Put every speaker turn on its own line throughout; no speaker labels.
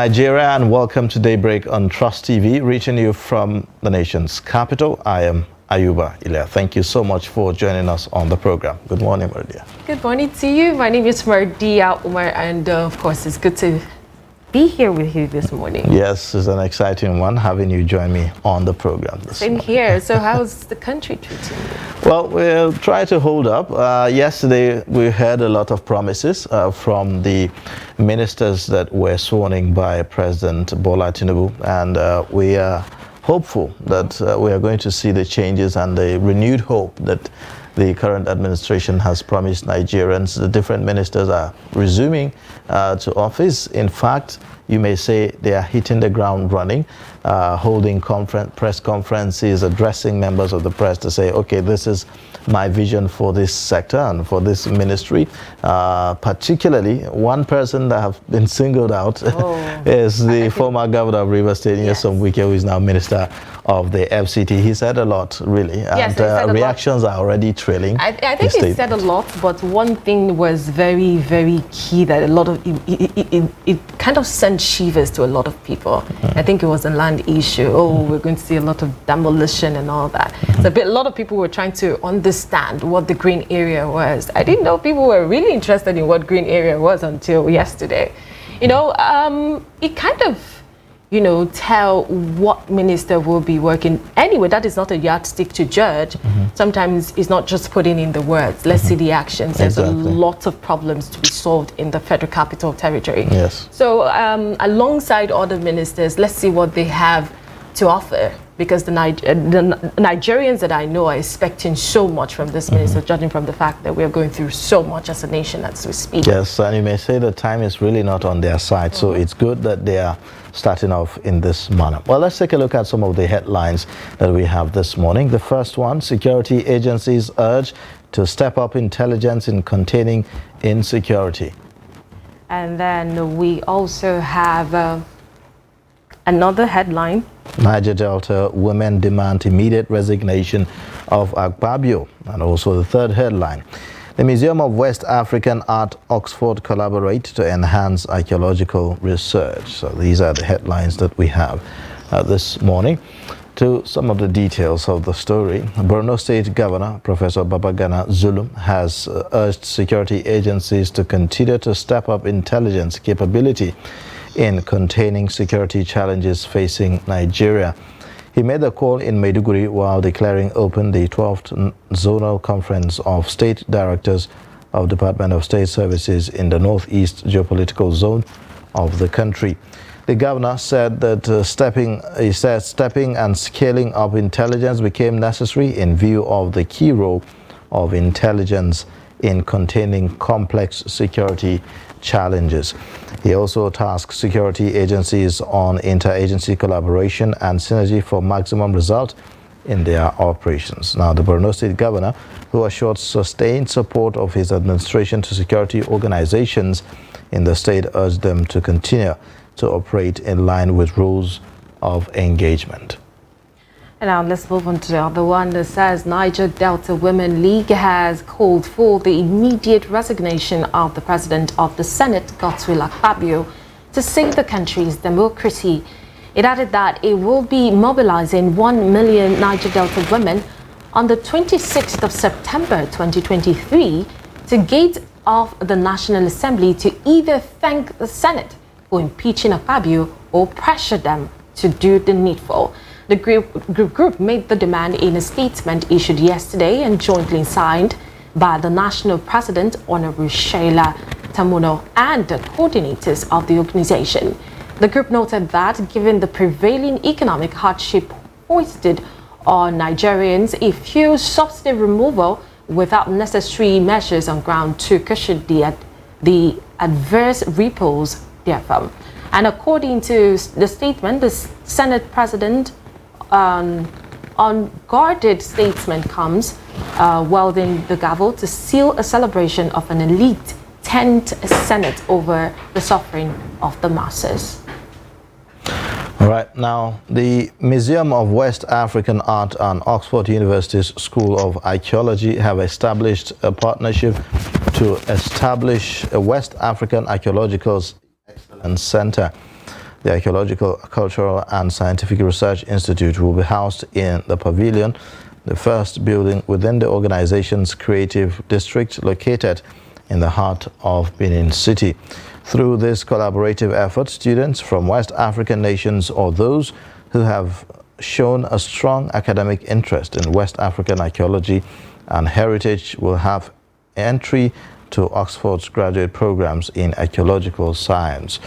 Nigeria, and welcome to Daybreak on Trust TV, reaching you from the nation's capital. I am Ayuba Ilya. Thank you so much for joining us on the program. Good morning, Mardia.
Good morning to you. My name is Mardia Umar, and of course, it's good to be here with you this morning.
Yes, it's an exciting one having you join me on the program this
Same
morning.
here. So how's the country treating you?
Well, we'll try to hold up. Yesterday, we heard a lot of promises from the ministers that were sworn in by President Bola Tinubu, and we are hopeful that we are going to see the changes and the renewed hope that the current administration has promised Nigerians. The different ministers are resuming to office. In fact, you may say they are hitting the ground running, holding press conferences, addressing members of the press to say, okay, this is my vision for this sector and for this ministry. Particularly, one person that have been singled out is the former governor of Rivers State, Nyesom Wike, who is now minister of the FCT. He said a lot, really, and reactions are already trailing.
I think he said a lot, but one thing was very, very key that a lot of it kind of sent shivers to a lot of people. I think it was a land issue. We're going to see a lot of demolition and all that. So a lot of people were trying to understand what the green area was. I didn't know people were really interested in what green area was until yesterday. You know, it kind of, you know, tell what minister will be working. Anyway, that is not a yardstick to judge. Sometimes it's not just putting in the words. Let's see the actions. There's a lot of problems to be solved in the Federal Capital Territory.
Yes.
So alongside other ministers, let's see what they have to offer, because the Nigerians that I know are expecting so much from this minister, judging from the fact that we are going through so much as a nation as we speak.
Yes, and you may say the time is really not on their side, so it's good that they are starting off in this manner. Well, let's take a look at some of the headlines that we have this morning. The first one, security agencies urge to step up intelligence in containing insecurity.
And then we also have another headline.
Niger Delta women demand immediate resignation of Akpabio. And also the third headline, the Museum of West African Art, Oxford collaborate to enhance archaeological research. So these are the headlines that we have this morning. To some of the details of the story, Borno State Governor Professor Babagana Zulum has urged security agencies to continue to step up intelligence capability in containing security challenges facing Nigeria. He made the call in Maiduguri while declaring open the 12th Zonal Conference of State Directors of Department of State Services in the Northeast Geopolitical Zone of the country. The governor said that stepping and scaling up intelligence became necessary in view of the key role of intelligence in containing complex security challenges. He also tasked security agencies on interagency collaboration and synergy for maximum result in their operations. Now, the Borno State Governor, who assured sustained support of his administration to security organizations in the state, urged them to continue to operate in line with rules of engagement.
And now let's move on to the other one that says Niger Delta Women League has called for the immediate resignation of the President of the Senate, Godswill Akpabio, to save the country's democracy. It added that it will be mobilizing 1 million Niger Delta women on the 26th of September 2023 to gate off the National Assembly to either thank the Senate for impeaching Akpabio or pressure them to do the needful. The group made the demand in a statement issued yesterday and jointly signed by the National President, Honorable Sheila Tamuno, and the coordinators of the organization. The group noted that given the prevailing economic hardship foisted on Nigerians, it feels subsidy removal without necessary measures on ground to cushion the adverse ripples therefrom. And according to the statement, the Senate President unguarded statement comes wielding the gavel to seal a celebration of an elite 10th Senate over the suffering of the masses.
All right, now the Museum of West African Art and Oxford University's School of Archaeology have established a partnership to establish a West African Archaeological Excellence Center. The Archaeological, Cultural and Scientific Research Institute will be housed in the pavilion, the first building within the organization's creative district located in the heart of Benin City. Through this collaborative effort, students from West African nations or those who have shown a strong academic interest in West African archaeology and heritage will have entry to Oxford's graduate programs in archaeological science.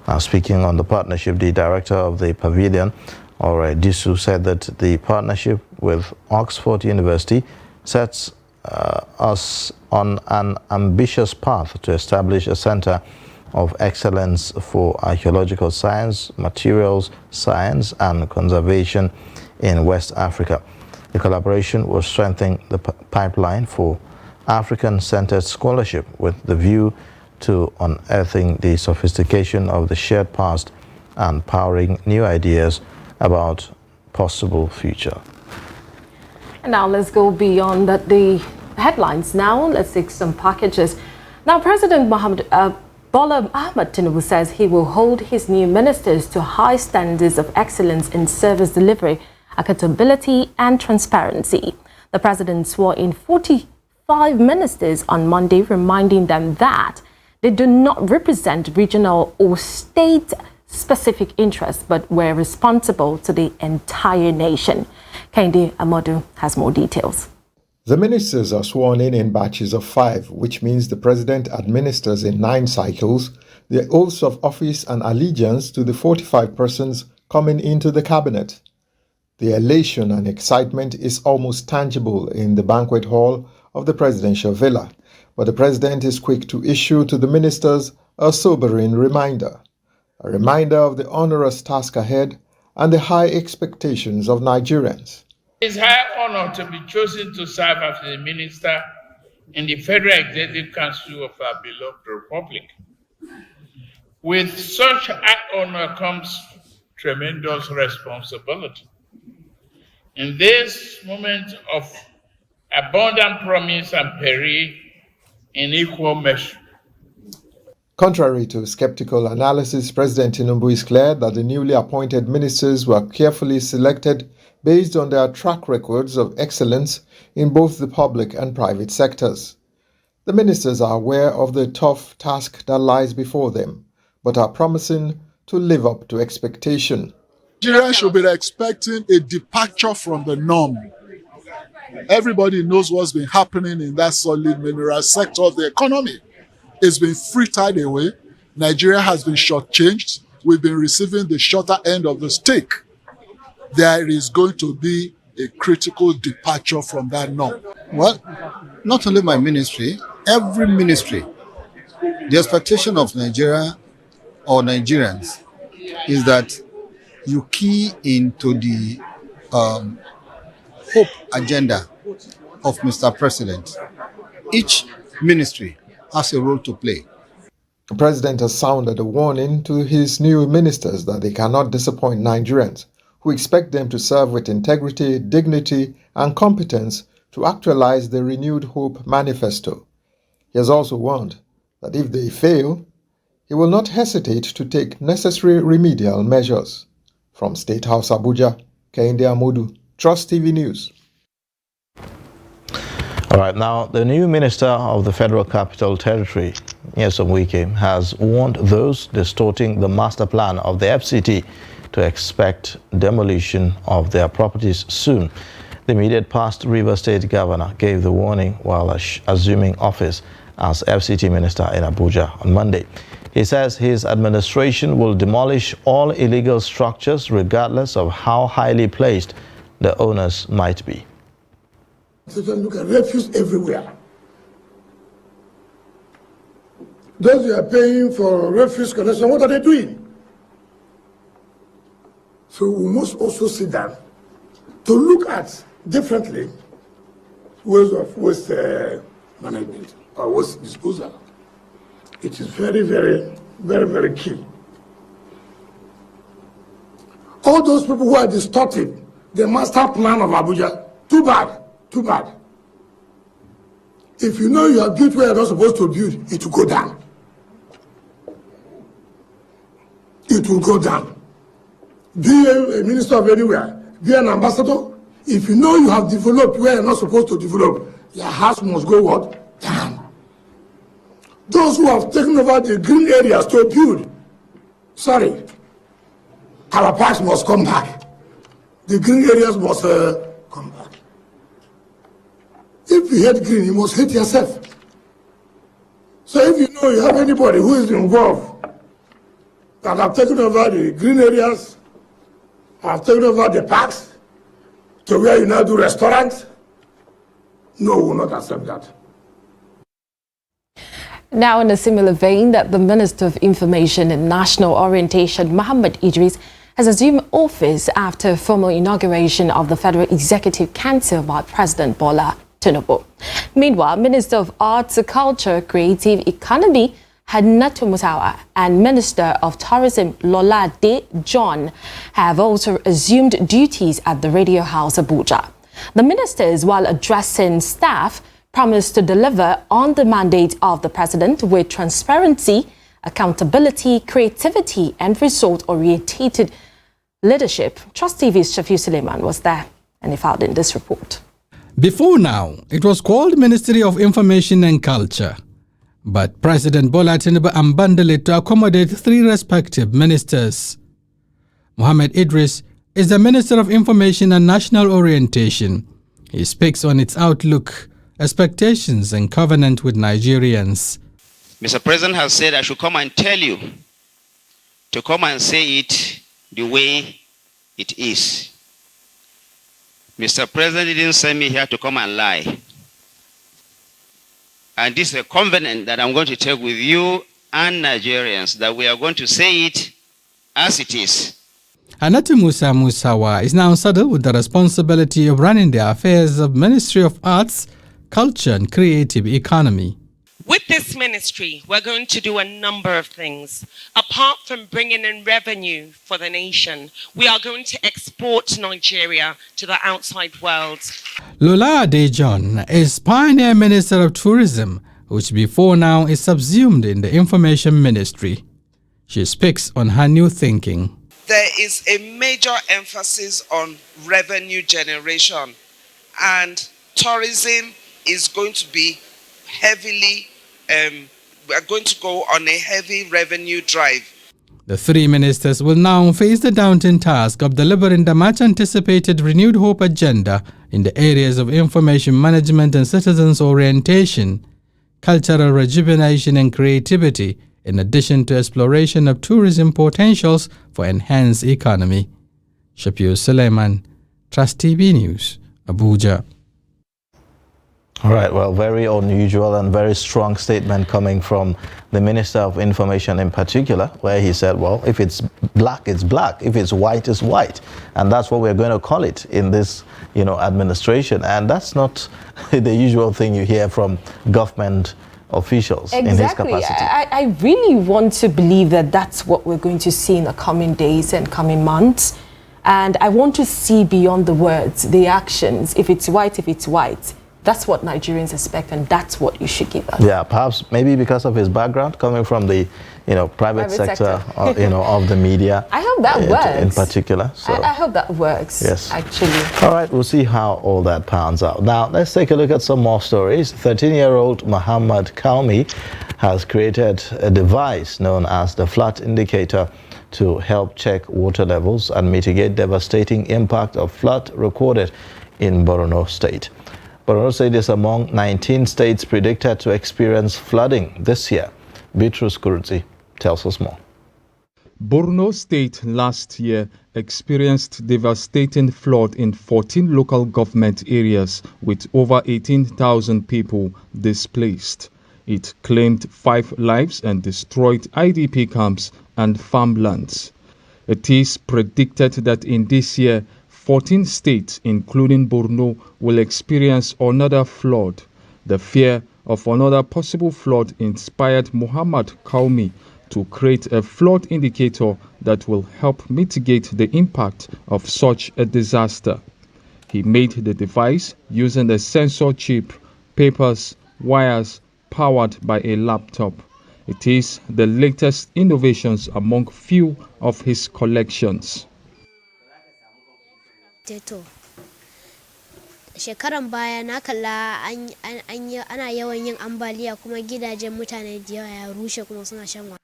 Now, speaking on the partnership, the director of the pavilion, Ore Disu, said that the partnership with Oxford University sets us on an ambitious path to establish a center of excellence for archaeological science, materials science and conservation in West Africa. The collaboration will strengthen the pipeline for African-centered scholarship with the view to unearthing the sophistication of the shared past and powering new ideas about possible future.
And now let's go beyond the headlines. Now let's take some packages. Now President Bola Ahmed Tinubu says he will hold his new ministers to high standards of excellence in service delivery, accountability and transparency. The president swore in 45 ministers on Monday, reminding them that they do not represent regional or state-specific interests, but were responsible to the entire nation. Kehinde Amodu has more details.
The ministers are sworn in batches of 5, which means the president administers in 9 cycles the oaths of office and allegiance to the 45 persons coming into the cabinet. The elation and excitement is almost tangible in the banquet hall of the presidential villa, but the president is quick to issue to the ministers a sobering reminder of the onerous task ahead and the high expectations of Nigerians.
It is high honor to be chosen to serve as a minister in the Federal Executive Council of our beloved republic. With such high honor comes tremendous responsibility. In this moment of abundant promise and peril in equal measure.
Contrary to skeptical analysis, President Tinubu is clear that the newly appointed ministers were carefully selected based on their track records of excellence in both the public and private sectors. The ministers are aware of the tough task that lies before them, but are promising to live up to expectation.
Nigeria should be expecting a departure from the norm. Everybody knows what's been happening in that solid mineral sector of the economy. It's been frittered away. Nigeria has been shortchanged. We've been receiving the shorter end of the stick. There is going to be a critical departure from that norm.
Well, not only my ministry, every ministry, the expectation of Nigeria or Nigerians is that you key into the hope agenda of Mr. President. Each ministry has a role to play.
The president has sounded a warning to his new ministers that they cannot disappoint Nigerians, who expect them to serve with integrity, dignity, and competence to actualize the Renewed Hope Manifesto. He has also warned that if they fail, he will not hesitate to take necessary remedial measures. From State House Abuja, Kehinde Amodu, Trust TV News.
All right, now the new Minister of the Federal Capital Territory, Nyesom Wike, has warned those distorting the master plan of the FCT to expect demolition of their properties soon. The immediate past River State Governor gave the warning while assuming office as FCT Minister in Abuja on Monday. He says his administration will demolish all illegal structures regardless of how highly placed the owners might be.
So you can look at refuse everywhere. Those who are paying for refuse collection, what are they doing? So we must also sit down to look at differently ways of waste management or waste disposal. It is very, very, very, very key. All those people who are distorting the master plan of Abuja, too bad. Too bad. If you know you are built where you're not supposed to build, it will go down. It it will go down. Be a minister of anywhere, be an ambassador. If you know you have developed where you're not supposed to develop, your house must go what? Down. Those who have taken over the green areas to build, sorry, our parks must come back. The green areas must come back. If you hate green, you must hate yourself. So if you know you have anybody who is involved that have taken over the green areas, have taken over the parks, to where you now do restaurants, no, we will not accept that.
Now, in a similar vein, that the Minister of Information and National Orientation, Mohammed Idris, has assumed office after formal inauguration of the Federal Executive Council by President Bola Tinubu. Meanwhile, Minister of Arts, Culture, Creative Economy, Hannatu Musawa, and Minister of Tourism, Lola De John, have also assumed duties at the Radio House Abuja. The ministers, while addressing staff, promised to deliver on the mandate of the president with transparency, accountability, creativity, and result-oriented leadership. Trust TV's Shafiu Suleiman was there, and he filed in this report.
Before now, it was called Ministry of Information and Culture. But President Bola Tinubu unbundled it to accommodate three respective ministers. Mohammed Idris is the Minister of Information and National Orientation. He speaks on its outlook, expectations and covenant with Nigerians.
Mr. President has said I should come and tell you to come and say it the way it is. Mr. President didn't send me here to come and lie. And this is a covenant that I'm going to take with you and Nigerians, that we are going to say it as it is.
Hannatu Musawa is now saddled with the responsibility of running the affairs of Ministry of Arts, Culture and Creative Economy.
With this ministry, we're going to do a number of things. Apart from bringing in revenue for the nation, we are going to export Nigeria to the outside world.
Lola De John is Pioneer Minister of Tourism, which before now is subsumed in the Information Ministry. She speaks on her new thinking.
There is a major emphasis on revenue generation, and tourism is going to be heavily, we are going to go on a heavy revenue drive.
The three ministers will now face the daunting task of delivering the much-anticipated renewed hope agenda in the areas of information management and citizens' orientation, cultural rejuvenation and creativity, in addition to exploration of tourism potentials for enhanced economy. Shafiu Suleiman, Trust TV News, Abuja.
All right, well, very unusual and very strong statement coming from the Minister of Information in particular, where he said, well, if it's black, it's black. If it's white, it's white. And that's what we're going to call it in this, administration. And that's not the usual thing you hear from government officials in his capacity.
I really want to believe that that's what we're going to see in the coming days and coming months. And I want to see beyond the words, the actions. If it's white, that's what Nigerians expect, and that's what you should give us.
Yeah, perhaps maybe because of his background coming from the, private sector, of the media.
I hope that works.
In particular. So.
I hope that works.
Yes.
Actually.
All right, we'll see how all that pans out. Now, let's take a look at some more stories. 13-year-old Muhammad Kaumi has created a device known as the flood indicator to help check water levels and mitigate devastating impact of flood recorded in Borno State. Borno State is among 19 states predicted to experience flooding this year. Beatrice Kurzi tells us more.
Borno State last year experienced devastating flood in 14 local government areas with over 18,000 people displaced. It claimed 5 lives and destroyed IDP camps and farmlands. It is predicted that in this year, 14 states, including Borno, will experience another flood. The fear of another possible flood inspired Muhammad Kaumi to create a flood indicator that will help mitigate the impact of such a disaster. He made the device using a sensor chip, papers, wires, powered by a laptop. It is the latest innovations among few of his collections.
Shekaran baya na kalla ana yawan yin ambaliya kuma gidajen mutane da yawa ya rushe kuma suna shan wahala.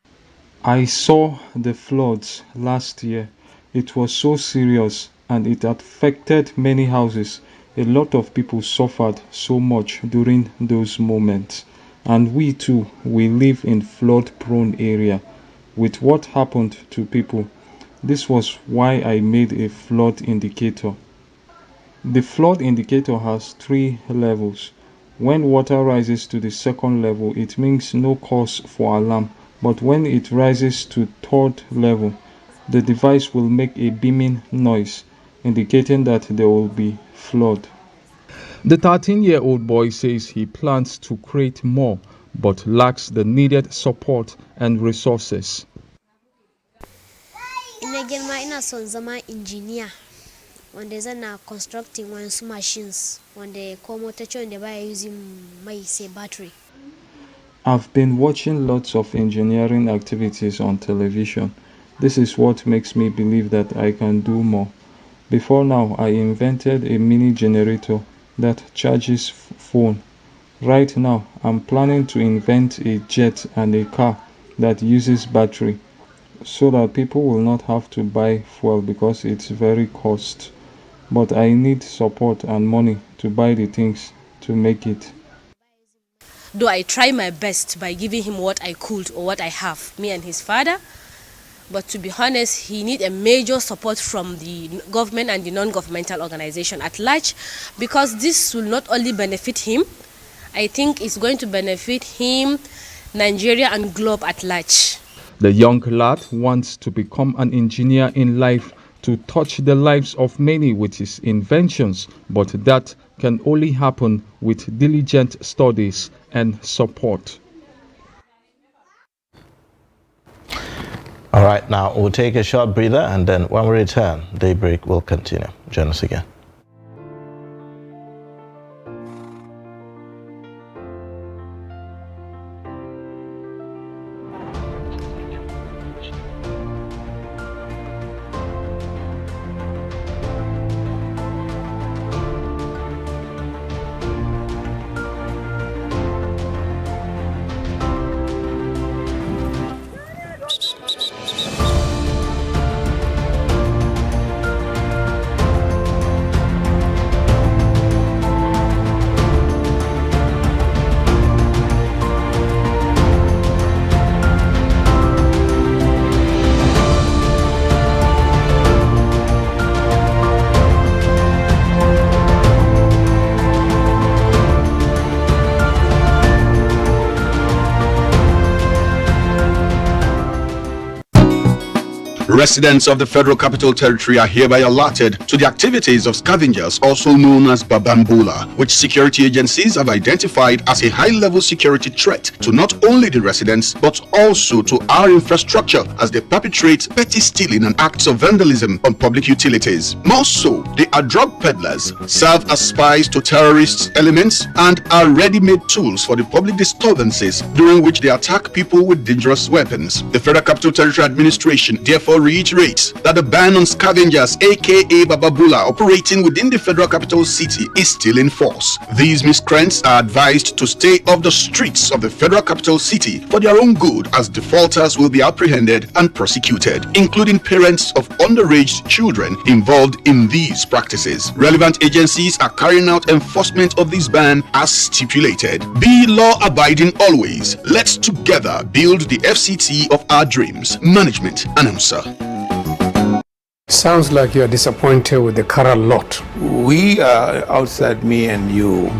I saw the floods last year. It was so serious and it affected many houses. A lot of people suffered so much during those moments. And we too, we live in flood-prone area. With what happened to people, this was why I made a flood indicator. The flood indicator has 3 levels. When water rises to the second level, it means no cause for alarm. But when it rises to 3rd level, the device will make a beaming noise, indicating that there will be flood. The 13-year-old boy says he plans to create more, but lacks the needed support and resources.
Ina girma ina son zama engineer wanda zan constructing wasu machines wanda ko motoci wanda baya using mai sai battery.
I've been watching lots of engineering activities on television. This is what makes me believe that I can do more. Before now, I invented a mini generator that charges phone. Right now, I'm planning to invent a jet and a car that uses battery so that people will not have to buy fuel because it's very cost. But I need support and money to buy the things to make it.
Though I try my best by giving him what I could or what I have, me and his father, but to be honest, he needs a major support from the government and the non-governmental organization at large, because this will not only benefit him, I think it's going to benefit him, Nigeria and globe at large.
The young lad wants to become an engineer in life to touch the lives of many with his inventions, but that can only happen with diligent studies and support.
All right, now we'll take a short breather, and then when we return, Daybreak will continue. Join us again.
Residents of the Federal Capital Territory are hereby alerted to the activities of scavengers, also known as Babambula, which security agencies have identified as a high-level security threat to not only the residents but also to our infrastructure as they perpetrate petty stealing and acts of vandalism on public utilities. More so, they are drug peddlers, serve as spies to terrorist elements, and are ready-made tools for the public disturbances during which they attack people with dangerous weapons. The Federal Capital Territory Administration therefore reiterates that the ban on scavengers aka Bababula operating within the Federal Capital City is still in force. These miscreants are advised to stay off the streets of the Federal Capital City for their own good, as defaulters will be apprehended and prosecuted, including parents of underage children involved in these practices. Relevant agencies are carrying out enforcement of this ban as stipulated. Be law-abiding always. Let's together build the FCT of our dreams. Management announcer.
Sounds like you're disappointed with the current lot.
We are outside, me and you.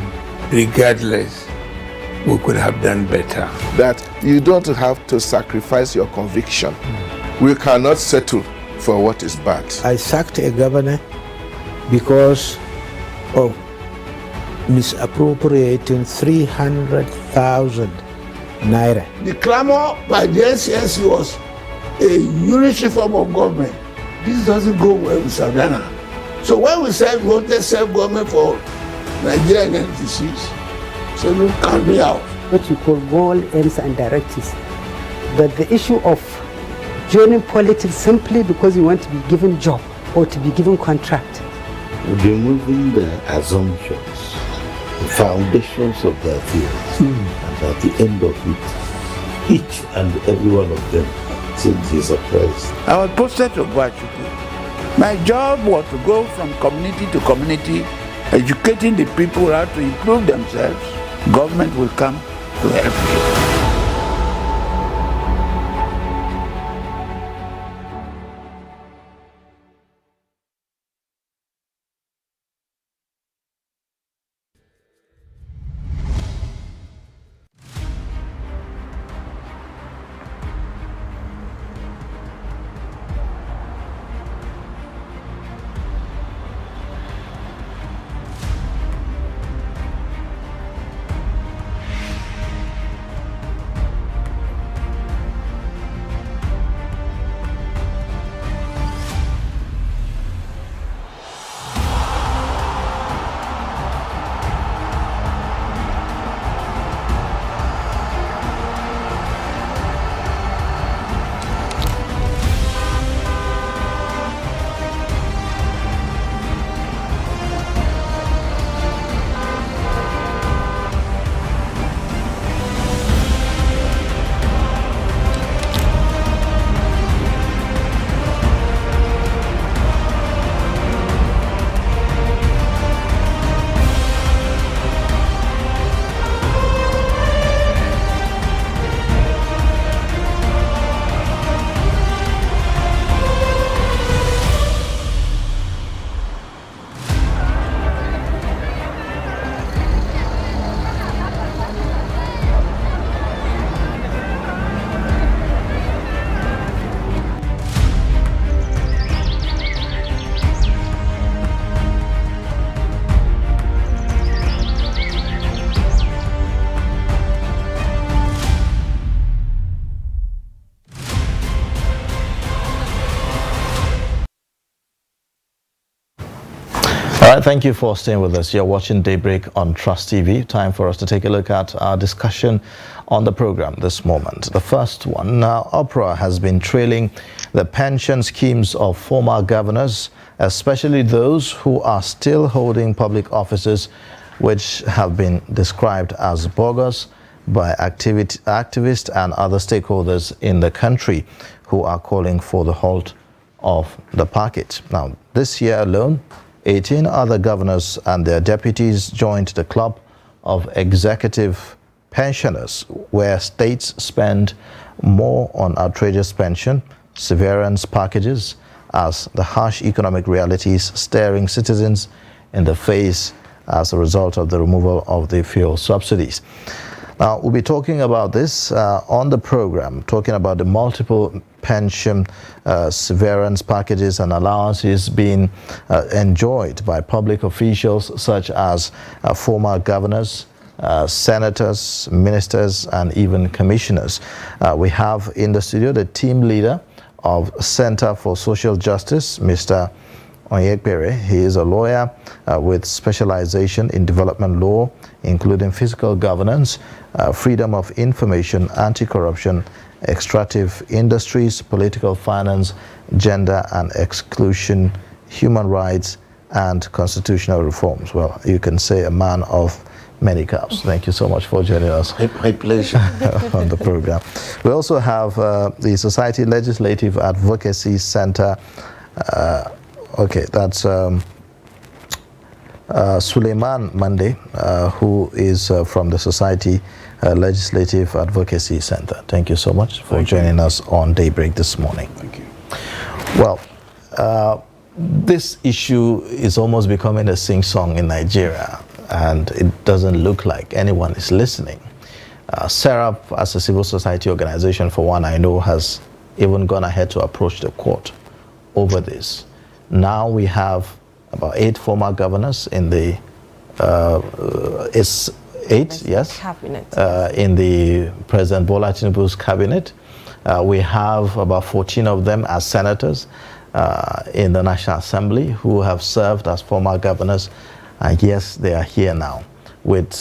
Regardless, we could have done better.
That you don't have to sacrifice your conviction. We cannot settle for what is bad.
I sacked a governor because of misappropriating 300,000 naira.
The clamor by the SCS was a unitary form of government. This doesn't go well with Savannah. So when we said we wanted self-government for Nigerian entities, so you count me out.
What you call goal aims and directives that the issue of joining politics simply because you want to be given job or to be given contract.
Removing the assumptions, the foundations of their theories, and at the end of it, each and every one of them seems he surprised.
I was posted to Guachuku. My job was to go from community to community, educating the people how to improve themselves. Government will come to help you.
All right, thank you for staying with us. You're watching Daybreak on Trust TV. Time for us to take a look at our discussion on the program this moment. The first one, Oprah has been trailing the pension schemes of former governors, especially those who are still holding public offices, which have been described as bogus by activists and other stakeholders in the country who are calling for the halt of the package. Now, this year alone, 18 other governors and their deputies joined the club of executive pensioners, where states spend more on outrageous pension severance packages as the harsh economic realities staring citizens in the face as a result of the removal of the fuel subsidies. Now, we'll be talking about this on the program, talking about the multiple pension severance packages and allowances being enjoyed by public officials such as former governors, senators, ministers, and even commissioners. We have in the studio the team leader of Center for Social Justice, Mr. Onyekpere. He is a lawyer with specialization in development law, including fiscal governance, freedom of information, anti-corruption, extractive industries, political finance, gender and exclusion, human rights, and constitutional reforms. Well, you can say a man of many caps. Thank you so much for joining us.
My pleasure.
On the program. We also have the Society Legislative Advocacy Center. Okay, that's Suleiman Mande, who is from the Society Legislative Advocacy Center. Thank you so much for joining us on Daybreak this morning.
Thank you.
Well, this issue is almost becoming a sing-song in Nigeria, and it doesn't look like anyone is listening. SERAP, as a civil society organization, for one I know, has even gone ahead to approach the court over this. Now we have about 8 former governors in the
cabinet.
In the President Bola Tinubu's cabinet. We have about 14 of them as senators in the National Assembly who have served as former governors, and yes, they are here now with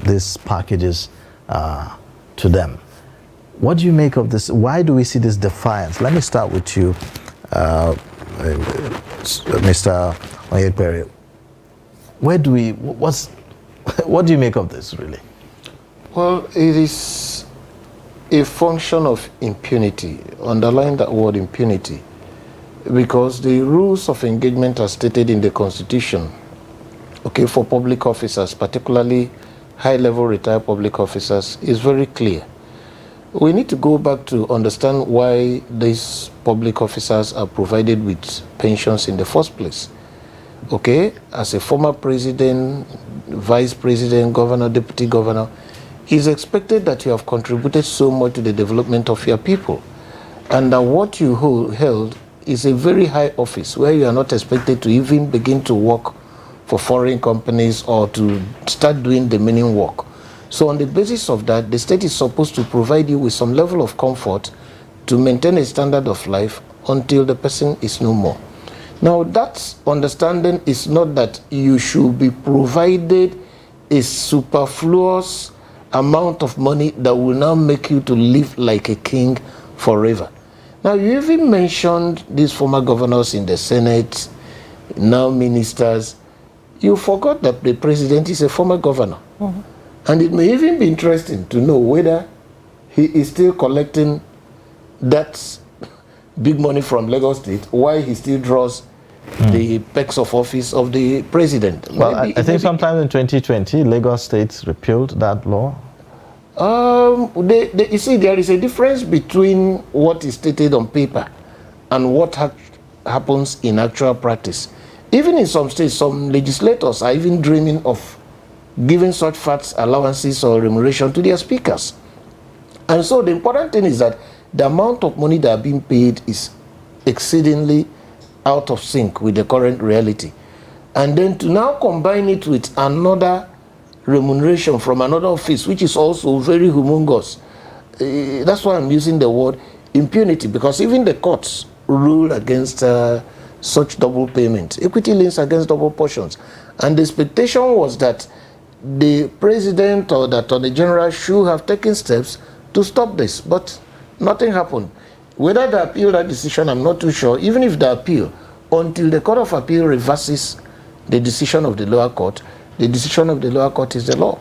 these packages to them. What do you make of this? Why do we see this defiance? Let me start with you, Mr. Onyekpere. What do you make of this, really?
Well, it is a function of impunity. Underline that word, impunity, because the rules of engagement are stated in the Constitution, okay, for public officers, particularly high-level retired public officers, is very clear. We need to go back to understand why these public officers are provided with pensions in the first place. Okay, as a former president, vice president, governor, deputy governor, it's expected that you have contributed so much to the development of your people, and that what you held is a very high office where you are not expected to even begin to work for foreign companies or to start doing the meaning work. So on the basis of that, the state is supposed to provide you with some level of comfort to maintain a standard of life until the person is no more. Now, that understanding is not that you should be provided a superfluous amount of money that will now make you to live like a king forever. Now, you even mentioned these former governors in the Senate, now ministers. You forgot that the president is a former governor. Mm-hmm. And it may even be interesting to know whether he is still collecting that big money from Lagos State, why he still draws the perks of office of the president.
Well, I think sometime in 2020, Lagos State repealed that law.
You see, there is a difference between what is stated on paper and what happens in actual practice. Even in some states, some legislators are even dreaming of giving such fat allowances or remuneration to their speakers. And so the important thing is that the amount of money that are being paid is exceedingly out of sync with the current reality. And then to now combine it with another remuneration from another office, which is also very humongous. That's why I'm using the word impunity, because even the courts rule against such double payment. Equity leans against double portions. And the expectation was that the president or the attorney general should have taken steps to stop this, but nothing happened. Whether they appeal that decision, I'm not too sure. Even if they appeal, until the Court of Appeal reverses the decision of the lower court, the decision of the lower court is the law.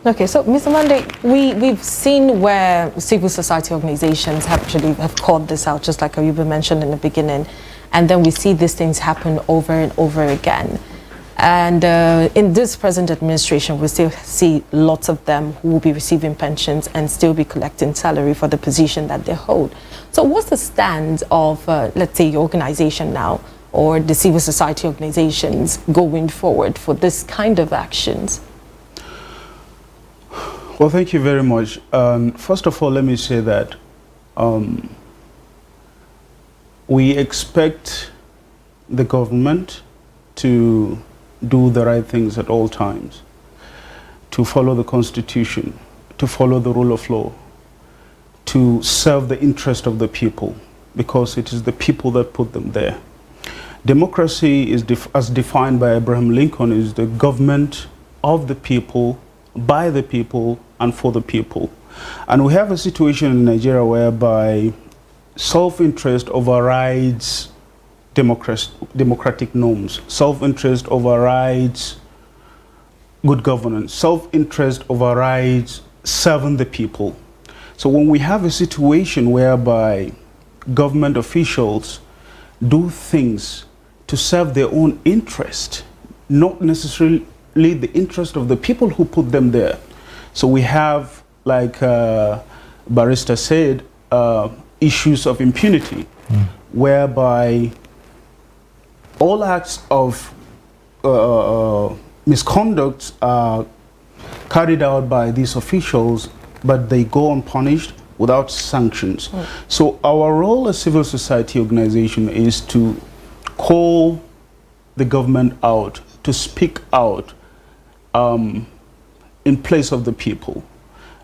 Okay, so Mr. Monday, we've seen where civil society organizations have called this out, just like Ayuba mentioned in the beginning, and then we see these things happen over and over again. And in this present administration, we still see lots of them who will be receiving pensions and still be collecting salary for the position that they hold. So what's the stand of, let's say, your organization now, or the civil society organizations going forward for this kind of actions?
Well, thank you very much. First of all, let me say that we expect the government to do the right things at all times, to follow the Constitution, to follow the rule of law, to serve the interest of the people, because it is the people that put them there. Democracy is, as defined by Abraham Lincoln, is the government of the people, by the people, and for the people. And we have a situation in Nigeria whereby self-interest overrides democratic norms. Self-interest overrides good governance. Self-interest overrides serving the people. So when we have a situation whereby government officials do things to serve their own interest, not necessarily the interest of the people who put them there. So we have, like Barrister said, issues of impunity, whereby all acts of misconduct are carried out by these officials, but they go unpunished without sanctions. So our role as civil society organization is to call the government out, to speak out in place of the people.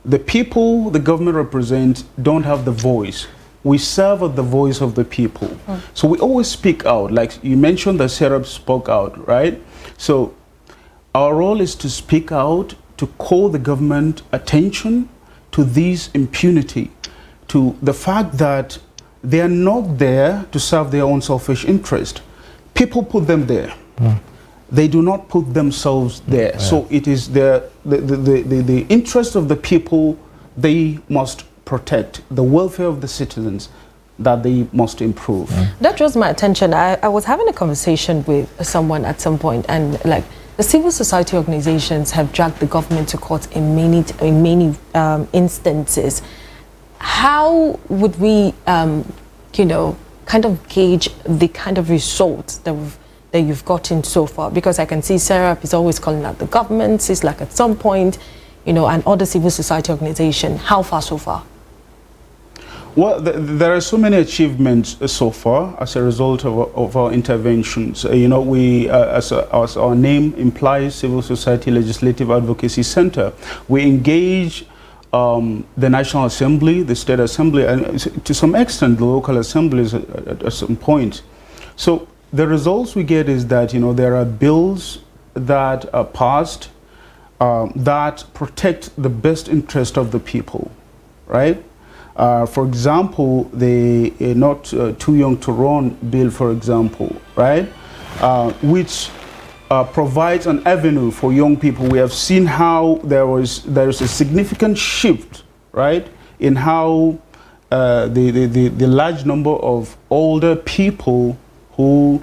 The people the government represents don't have the voice. We serve at the voice of the people. So we always speak out. Like you mentioned that Serap spoke out, right? So our role is to speak out, to call the government attention to this impunity, to the fact that they are not there to serve their own selfish interest. People put them there. They do not put themselves there. So it is the interest of the people they must protect, the welfare of the citizens that they must improve.
That draws my attention. I was having a conversation with someone at some point, and like the civil society organizations have dragged the government to court in many instances. How would we, you know, kind of gauge the kind of results that you've gotten so far? Because I can see Sarah is always calling out the government. It's like at some point, you know, and other civil society organization. How far so far?
Well, there are so many achievements so far as a result of our interventions. You know, we, as our name implies, Civil Society Legislative Advocacy Center, we engage the National Assembly, the State Assembly, and to some extent the local assemblies at some point. So the results we get is that, you know, there are bills that are passed that protect the best interest of the people, right? For example, the Not Too Young to Run bill, for example, right? Which provides an avenue for young people. We have seen how there is a significant shift, right, in how the large number of older people who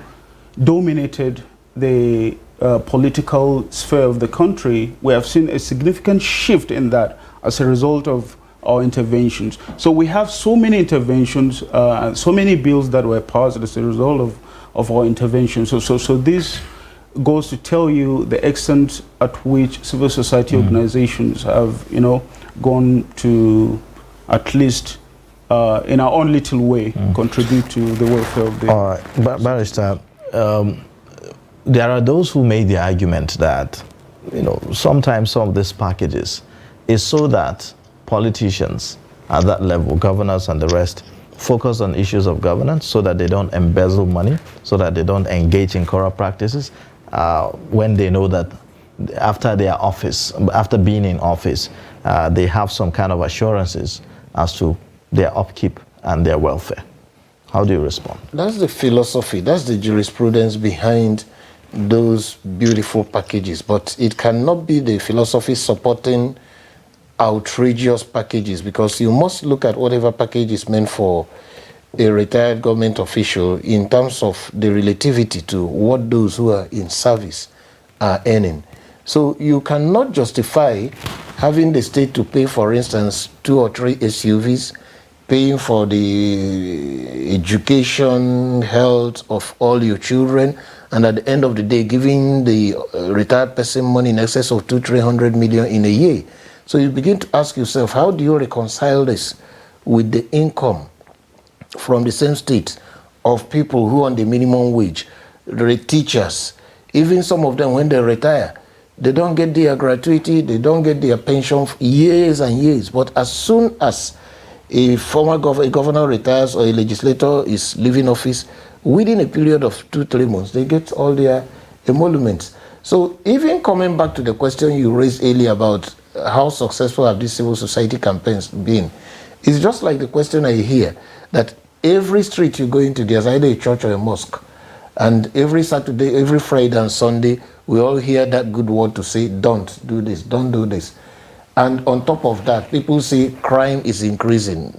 dominated the political sphere of the country, we have seen a significant shift in that as a result of our interventions. So we have so many interventions, so many bills that were passed as a result of our interventions. So this goes to tell you the extent at which civil society organizations have, you know, gone to at least in our own little way contribute to the welfare of the...
All right, Barrister, there are those who made the argument that, you know, sometimes some of these packages is so that politicians at that level, governors and the rest, focus on issues of governance so that they don't embezzle money, so that they don't engage in corrupt practices when they know that after their office, after being in office, they have some kind of assurances as to their upkeep and their welfare. How do you respond?
That's the philosophy, that's the jurisprudence behind those beautiful packages, but it cannot be the philosophy supporting outrageous packages, because you must look at whatever package is meant for a retired government official in terms of the relativity to what those who are in service are earning. So you cannot justify having the state to pay, for instance, 2 or 3 SUVs, paying for the education, health of all your children, and at the end of the day giving the retired person money in excess of 200-300 million in a year. So you begin to ask yourself, how do you reconcile this with the income from the same state of people who are on the minimum wage, the teachers, even some of them when they retire, they don't get their gratuity, they don't get their pension for years and years. But as soon as a former governor retires or a legislator is leaving office, within a period of 2-3 months, they get all their emoluments. So even coming back to the question you raised earlier about how successful have these civil society campaigns been, it's just like the question I hear, that every street you go into, there's either a church or a mosque. And every Saturday, every Friday and Sunday, we all hear that good word to say, don't do this, don't do this. And on top of that, people say crime is increasing,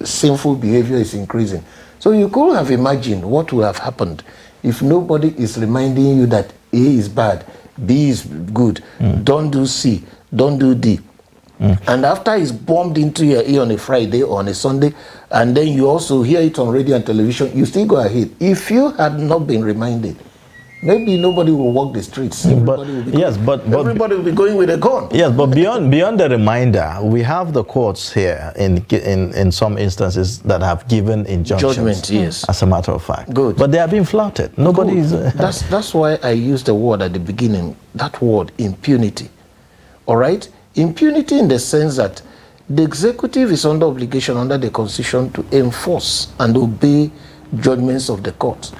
sinful behavior is increasing. So you could have imagined what would have happened if nobody is reminding you that A is bad, B is good, don't do C, don't do D. And after it's bombed into your ear on a Friday or on a Sunday, and then you also hear it on radio and television, you still go ahead. If you had not been reminded, maybe nobody will walk the streets. Everybody will be going with a gun.
Yes, but beyond the reminder, we have the courts here in some instances that have given injunctions.
Judgment, yes.
As a matter of fact.
Good.
But they are being flouted. Nobody is...
That's why I used the word at the beginning, that word, impunity. All right? Impunity in the sense that the executive is under obligation under the Constitution to enforce and obey judgments of the court.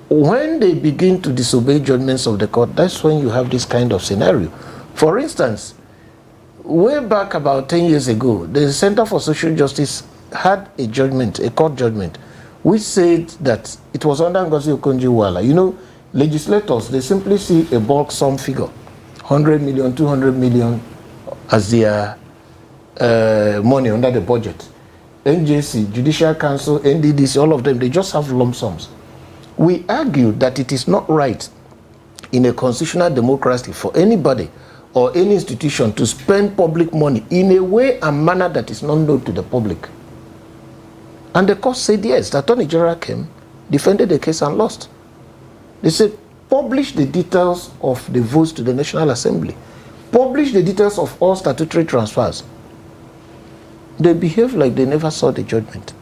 When they begin to disobey judgments of the court, that's when you have this kind of scenario. For instance, way back about 10 years ago, the Center for Social Justice had a judgment, a court judgment, which said that it was under Ngozi Okonjo-Iweala. You know, legislators, they simply see a bulk sum figure, 100 million, 200 million as their money under the budget. NJC, Judicial Council, NDDC, all of them, they just have lump sums. We argue that it is not right in a constitutional democracy for anybody or any institution to spend public money in a way and manner that is not known to the public. And the court said yes. The Attorney General came, defended the case and lost. They said, publish the details of the votes to the National Assembly. Publish the details of all statutory transfers. They behave like they never saw the judgment.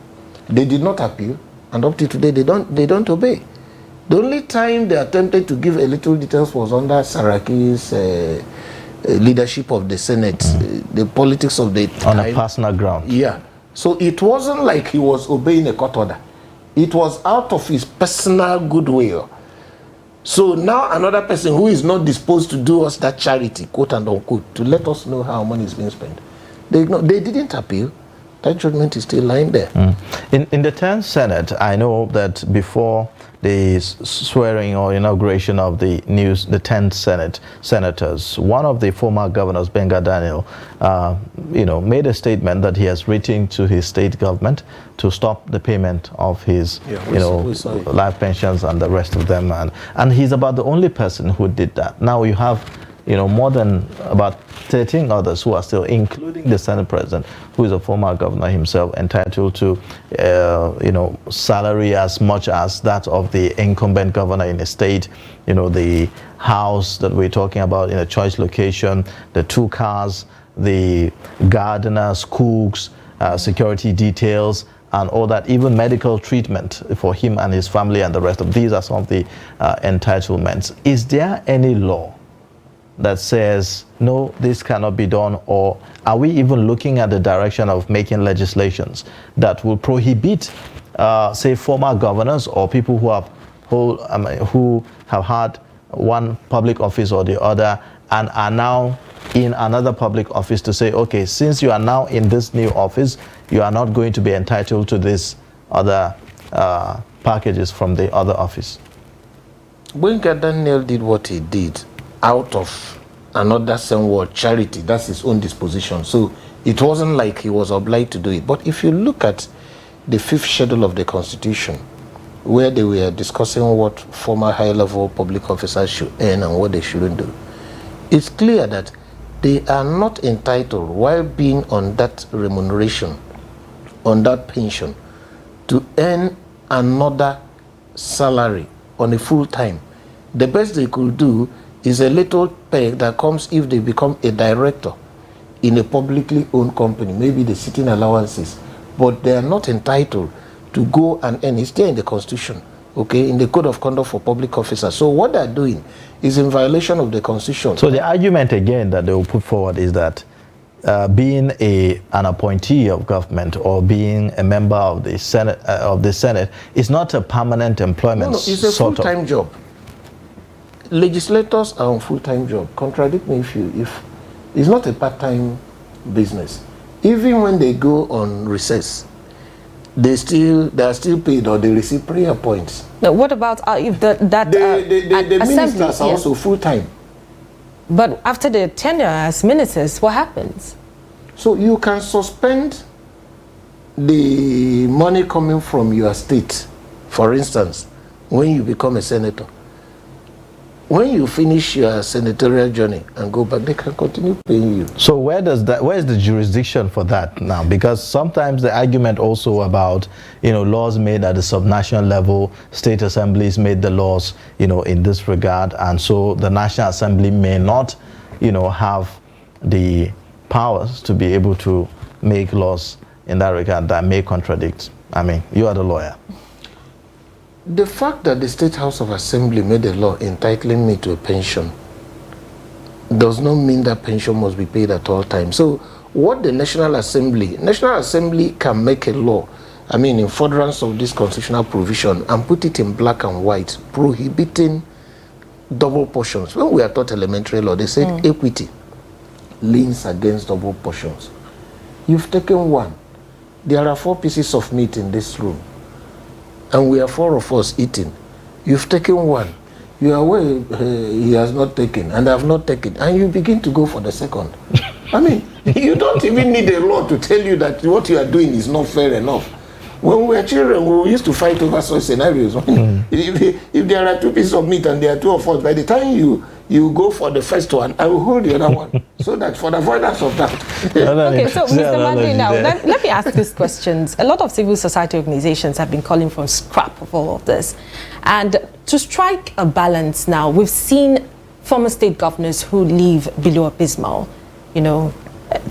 They did not appeal, and up to today, they don't obey. The only time they attempted to give a little details was under Saraki's leadership of the Senate, the politics of the time.
On a personal ground.
Yeah. So it wasn't like he was obeying a court order. It was out of his personal goodwill. So now another person who is not disposed to do us that charity, quote and unquote, to let us know how money is being spent. They didn't appeal. That judgment is still lying there.
In the 10th Senate, I know that before the swearing or inauguration of the 10th senators, one of the former governors, Benga Daniel, made a statement that he has written to his state government to stop the payment of his, life pensions and the rest of them, and he's about the only person who did that. Now you have, more than about 13 others who are still, including the Senate President, who is a former governor himself, entitled to, salary as much as that of the incumbent governor in the state. The house that we're talking about in a choice location, the 2 cars, the gardeners, cooks, security details, and all that, even medical treatment for him and his family and the rest of these are some of the entitlements. Is there any law that says, no, this cannot be done, or are we even looking at the direction of making legislations that will prohibit, say, former governors or people who have had one public office or the other and are now in another public office to say, okay, since you are now in this new office, you are not going to be entitled to this other packages from the other office?
When Daniel did what he did, out of another same word, charity, that's his own disposition. So it wasn't like he was obliged to do it. But if you look at the 5th schedule of the Constitution, where they were discussing what former high-level public officers should earn and what they shouldn't do, it's clear that they are not entitled, while being on that remuneration, on that pension, to earn another salary on a full time. The best they could do is a little pay that comes if they become a director in a publicly owned company, maybe the sitting allowances, but they are not entitled to go and earn. It's there in the Constitution, okay, in the Code of Conduct for Public Officers. So what they're doing is in violation of the Constitution.
So the argument again that they will put forward is that being an appointee of government or being a member of the Senate is not a permanent employment.
No, it's a full-time job. Legislators are on full-time job. Contradict me if it's not a part-time business. Even when they go on recess, they are still paid, or they receive prayer points.
Now, what about if the
ministers are also full-time?
But after the tenure as ministers, what happens?
So you can suspend the money coming from your state, for instance, when you become a senator. When you finish your senatorial journey and go back, they can continue paying you.
So where is the jurisdiction for that now? Because sometimes the argument also about, laws made at the subnational level, state assemblies made the laws, in this regard, and so the National Assembly may not, have the powers to be able to make laws in that regard that may contradict. I mean, you are the lawyer.
The fact that the State House of Assembly made a law entitling me to a pension does not mean that pension must be paid at all times. So what the National Assembly can make a law, I mean, in furtherance of this constitutional provision, and put it in black and white, prohibiting double portions. When we are taught elementary law, they said equity. leans against double portions. You've taken one. There are 4 pieces of meat in this room, and we are 4 of us eating. You've taken one. You are aware he has not taken, and I have not taken, and you begin to go for the second. I mean, you don't even need a law to tell you that what you are doing is not fair enough. When we were children, we used to fight over such scenarios. If there are 2 pieces of meat and there are 2 of us, by the time you go for the first one, I will hold the other one, so that for the avoidance of that.
Okay, so Mr. Mandri, now let me ask these questions. A lot of civil society organizations have been calling for scrap of all of this, and to strike a balance now, we've seen former state governors who leave below abysmal,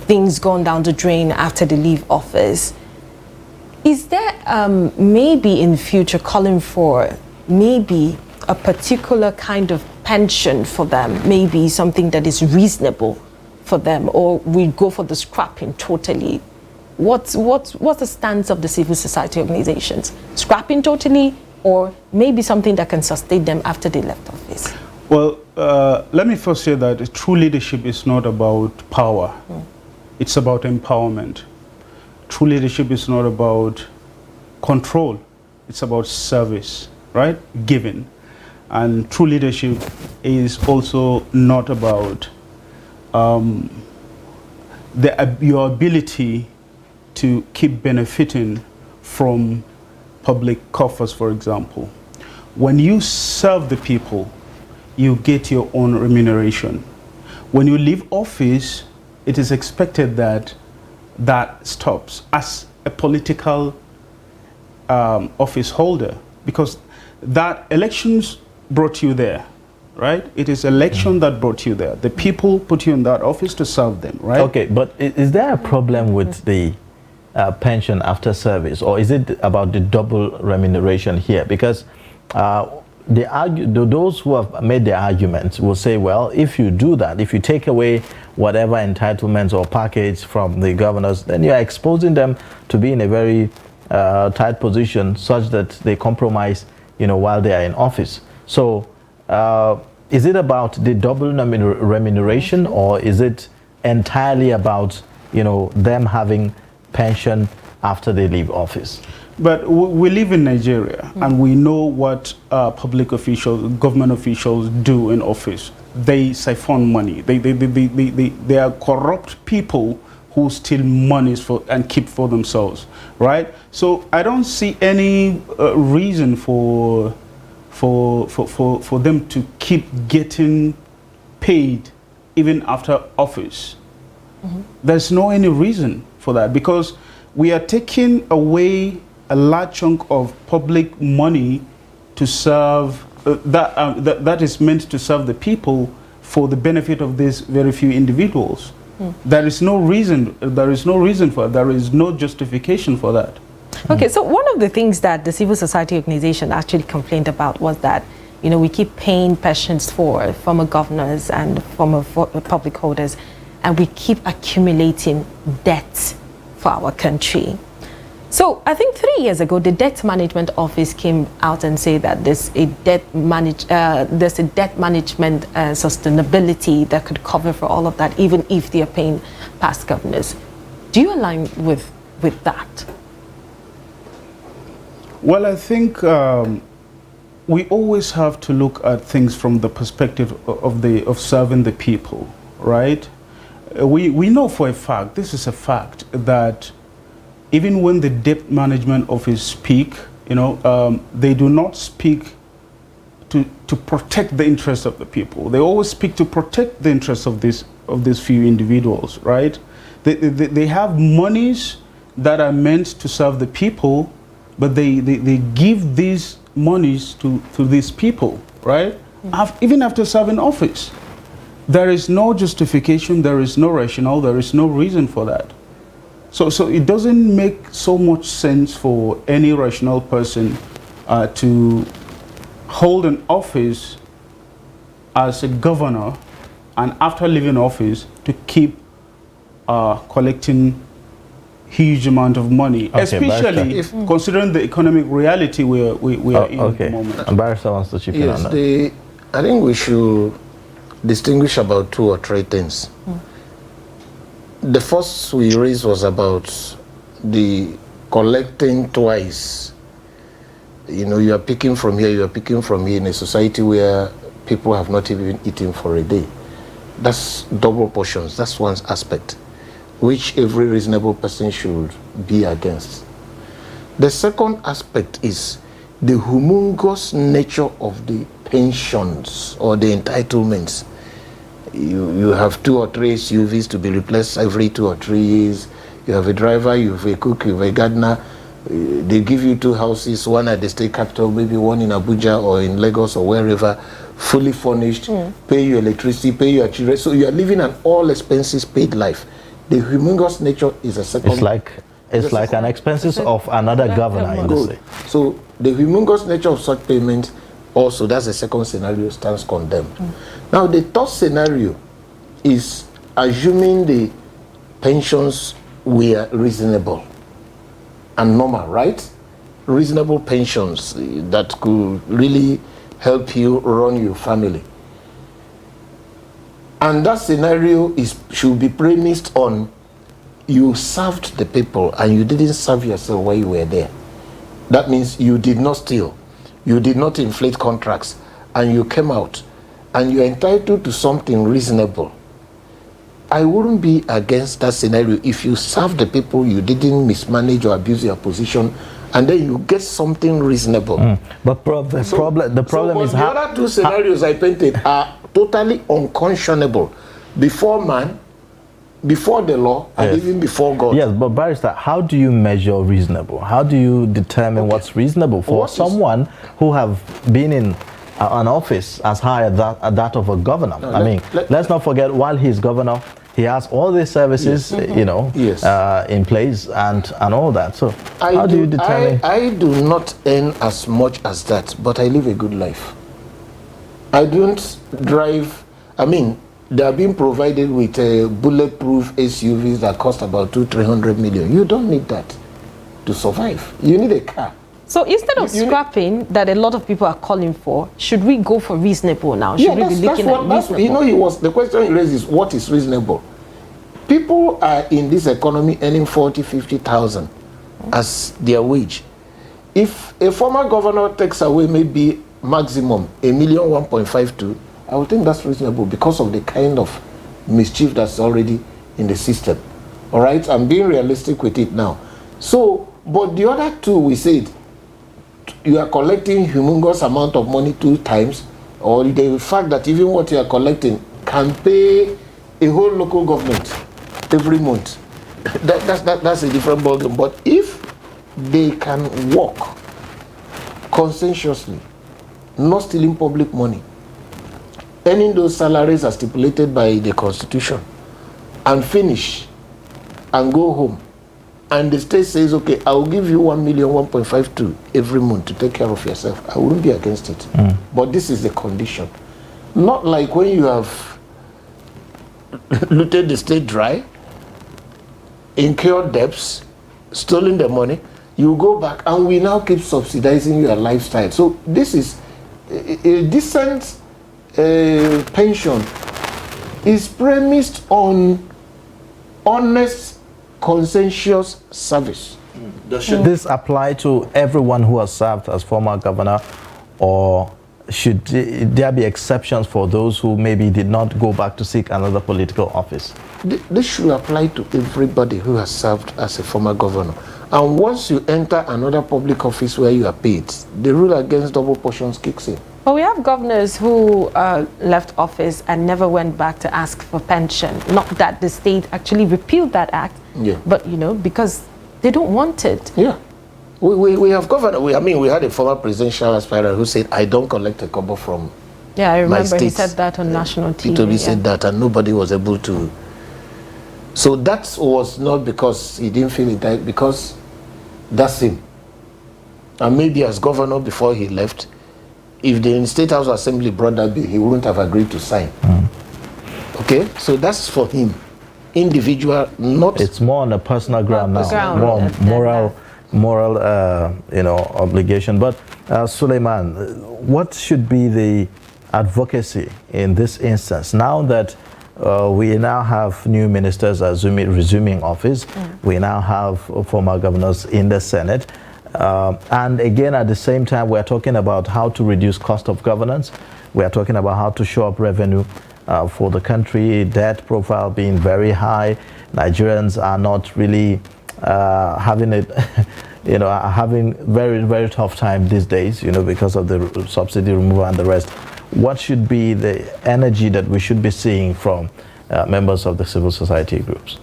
things gone down the drain after they leave office. Is there maybe in future calling for maybe a particular kind of pension for them, maybe something that is reasonable for them, or we go for the scrapping totally? What's the stance of the civil society organizations? Scrapping totally, or maybe something that can sustain them after they left office?
Well, let me first say that true leadership is not about power. It's about empowerment. True leadership is not about control. It's about service, right? Giving. And true leadership is also not about your ability to keep benefiting from public coffers, for example. When you serve the people, you get your own remuneration. When you leave office, it is expected that that stops as a political office holder, because that elections brought you there, right? It is election that brought you there. The people put you in that office to serve them, right?
Okay, but is there a problem with the pension after service, or is it about the double remuneration here? Because those who have made the arguments will say, well, if you do that, if you take away whatever entitlements or package from the governors, then you are exposing them to be in a very tight position, such that they compromise, while they are in office. So is it about the double remuneration, or is it entirely about, them having pension after they leave office?
But we live in Nigeria, and we know what public officials, government officials do in office. They siphon money. They are corrupt people who steal monies and keep for themselves, right? So I don't see any reason for them to keep getting paid even after office. There's no any reason for that, because we are taking away a large chunk of public money to serve that is meant to serve the people for the benefit of these very few individuals. There is no reason. There is no reason for it. There is no justification for that.
Okay, so one of the things that the civil society organization actually complained about was that, we keep paying pensions for former governors and former public holders, and we keep accumulating debt for our country. So I think 3 years ago, the Debt Management Office came out and said that there's a debt management sustainability that could cover for all of that, even if they are paying past governors. Do you align with that?
Well, I think we always have to look at things from the perspective of serving the people, right? We know for a fact, this is a fact, that even when the Debt Management Office speak, they do not speak to protect the interests of the people. They always speak to protect the interests of these few individuals, right? They have monies that are meant to serve the people, but they give these monies to these people, right? Even after serving office. There is no justification, there is no rationale, there is no reason for that. So it doesn't make so much sense for any rational person to hold an office as a governor, and after leaving office to keep collecting huge amount of money, okay, especially considering the economic reality we are in at the moment.
And Barrister wants to chip in on that.
I think we should distinguish about 2 or 3 things. The first we raised was about the collecting twice. You know, you are picking from here, you are picking from here in a society where people have not even eaten for a day. That's double portions. That's one aspect, which every reasonable person should be against. The second aspect is the humongous nature of the pensions or the entitlements. You have 2 or 3 SUVs to be replaced every 2 or 3 years. You have a driver, you have a cook, you have a gardener. They give you 2 houses, one at the state capital, maybe one in Abuja or in Lagos or wherever, fully furnished, pay your electricity, pay your children. So you are living an all expenses paid life. The humongous nature is a second.
It's like an expenses of another governor in the state.
So the humongous nature of such payments also, that's the second scenario, stands condemned. Now the third scenario is assuming the pensions were reasonable and normal, right? Reasonable pensions that could really help you run your family. And that scenario should be premised on you served the people and you didn't serve yourself while you were there. That means you did not steal, you did not inflate contracts, and you came out and you're entitled to something reasonable. I wouldn't be against that scenario if you serve the people, you didn't mismanage or abuse your position, and then you get something reasonable.
But the problem is
the other 2 scenarios I painted are totally unconscionable before man, before the law, and even before God.
Yes, but Barrister, how do you measure reasonable? How do you determine what's reasonable for someone who have been in an office as high as that of a governor? Let's not forget, while he's governor, he has all these services, in place and all that. So how do you determine?
I do not earn as much as that, but I live a good life. I don't drive, they are being provided with bulletproof SUVs that cost about 200-300 million. You don't need that to survive. You need a car.
So instead of scrapping that a lot of people are calling for, should we go for reasonable now? Should we be looking at reasonable?
You know, the question he raised is, what is reasonable? People are in this economy earning 40,000, 50,000 as their wage. If a former governor takes away maybe maximum $1 million, 1.52, I would think that's reasonable because of the kind of mischief that's already in the system. All right, I'm being realistic with it now. So, but the other 2, we said, you are collecting humongous amount of money 2 times, or the fact that even what you are collecting can pay a whole local government every month. That's a different ballgame. But if they can work conscientiously, not stealing public money, earning those salaries as stipulated by the Constitution, and finish and go home, and the state says, okay, I will give you 1 million, 1.52 every month to take care of yourself, I wouldn't be against it. But this is the condition. Not like when you have looted the state dry, incurred debts, stolen the money, you go back and we now keep subsidizing your lifestyle. So this is a decent pension is premised on honest, conscientious service.
Should this apply to everyone who has served as former governor, or should there be exceptions for those who maybe did not go back to seek another political office?
This should apply to everybody who has served as a former governor. And once you enter another public office where you are paid, the rule against double portions kicks in.
But we have governors who left office and never went back to ask for pension. Not that the state actually repealed that act, but because they don't want it.
Yeah. We have governor. We had a former presidential aspirant who said, I don't collect a kobo from
I remember
my state.
he said that on national TV.
He said that, and nobody was able to. So that was not because he didn't feel it, because that's him. And maybe as governor before he left, if the State House Assembly brought that bill, he wouldn't have agreed to sign. Okay, so that's for him, individual, not.
It's more on a personal ground now, more moral, obligation. But Suleiman, what should be the advocacy in this instance now that we now have new ministers resuming office. We now have former governors in the Senate. And again, at the same time, we're talking about how to reduce cost of governance. We are talking about how to show up revenue for the country, debt profile being very high. Nigerians are not really having it, having very, very tough time these days, because of the subsidy removal and the rest. What should be the energy that we should be seeing from members of the civil society groups?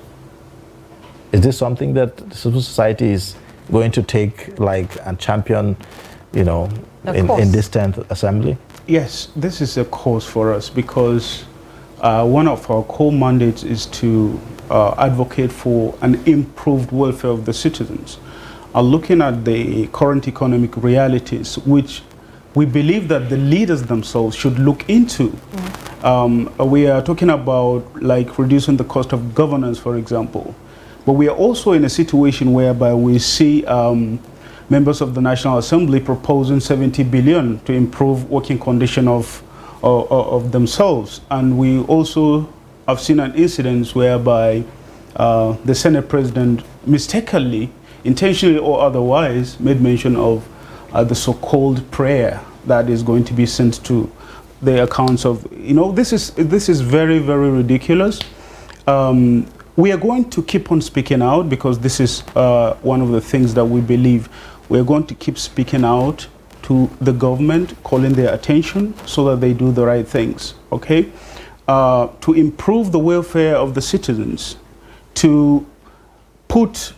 Is this something that the civil society is going to take and champion, in this 10th assembly?
Yes, this is a cause for us because one of our core mandates is to advocate for an improved welfare of the citizens. Looking at the current economic realities, which we believe that the leaders themselves should look into. We are talking about reducing the cost of governance, for example. But we are also in a situation whereby we see members of the National Assembly proposing 70 billion to improve working condition of themselves. And we also have seen an incident whereby the Senate President mistakenly, intentionally or otherwise, made mention of the so-called prayer that is going to be sent to the accounts of, this is very, very ridiculous. We are going to keep on speaking out because this is one of the things that we believe. We're going to keep speaking out to the government, calling their attention so that they do the right things, okay? To improve the welfare of the citizens, to put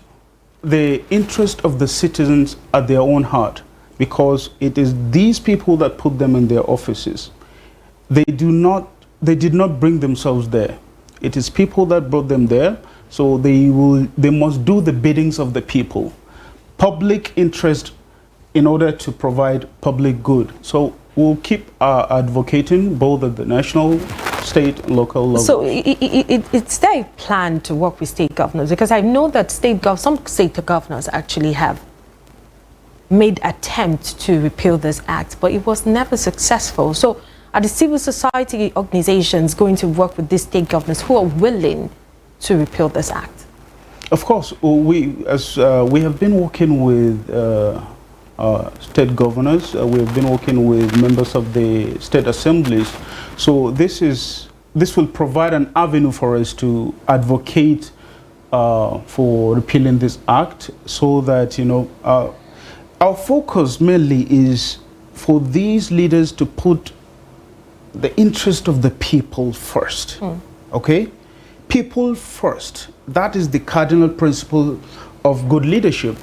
the interest of the citizens at their own heart, because it is these people that put them in their offices. They did not bring themselves there. It is people that brought them there, so they must do the biddings of the people. Public interest in order to provide public good. So we'll keep advocating both at the national, state, local level. So
it's there a plan to work with state governors? Because I know that some state governors actually have made attempts to repeal this act, but it was never successful. So are the civil society organizations going to work with these state governors who are willing to repeal this act?
Of course, we have been working with state governors. We have been working with members of the state assemblies. So this will provide an avenue for us to advocate for repealing this act, so that our focus mainly is for these leaders to put the interest of the people first. Okay? People first. That is the cardinal principle of good leadership.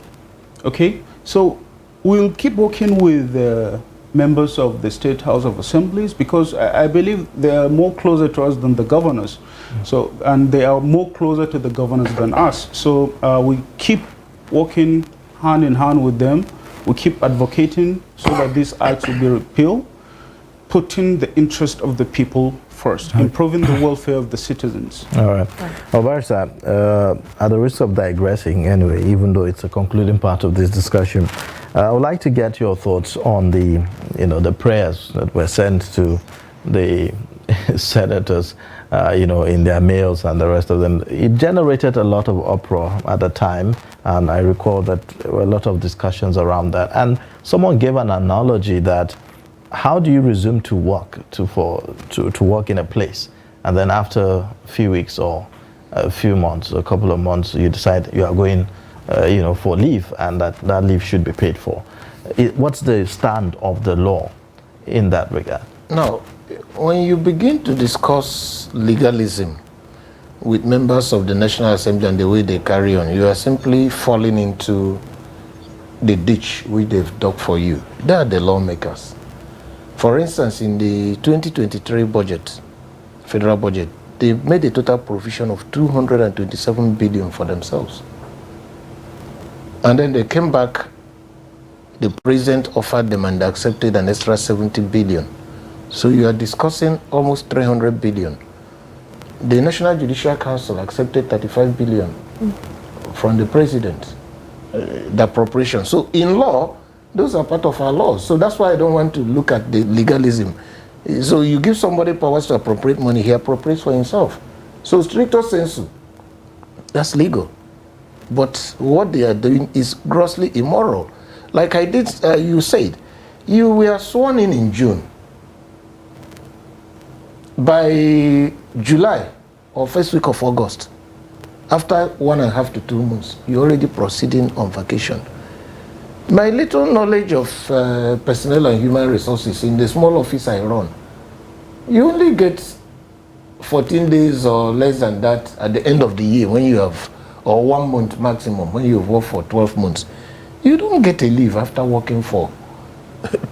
Okay? So we'll keep working with members of the State House of Assemblies, because I believe they are more closer to us than the governors. So, and they are more closer to the governors than us. So we keep working hand in hand with them. We keep advocating so that these acts will be repealed, putting the interest of the people first, improving the welfare of the citizens. All right.
Barrister, at the risk of digressing anyway, even though it's a concluding part of this discussion, I would like to get your thoughts on the prayers that were sent to the senators, in their mails and the rest of them. It generated a lot of uproar at the time, and I recall that there were a lot of discussions around that. And someone gave an analogy that, how do you resume to work, to work in a place, and then after a few weeks or a few months, a couple of months, you decide you are going, for leave, and that leave should be paid for. What's the stand of the law in that regard?
Now, when you begin to discuss legalism with members of the National Assembly and the way they carry on, you are simply falling into the ditch which they've dug for you. They are the lawmakers. For instance, in the 2023 budget, federal budget, they made a total provision of 227 billion for themselves. And then they came back, the president offered them and they accepted an extra 70 billion. So you are discussing almost 300 billion. The National Judicial Council accepted 35 billion from the president, the appropriation. So in law, those are part of our laws. So that's why I don't want to look at the legalism. So you give somebody powers to appropriate money, he appropriates for himself. So stricto sensu, that's legal. But what they are doing is grossly immoral. Like I did, you said, you were sworn in June. By July or first week of August, after 1.5 to 2 months, you're already proceeding on vacation. My little knowledge of personnel and human resources in the small office I run, you only get 14 days or less than that at the end of the year when you have, or 1 month maximum when you've worked for 12 months. You don't get a leave after working for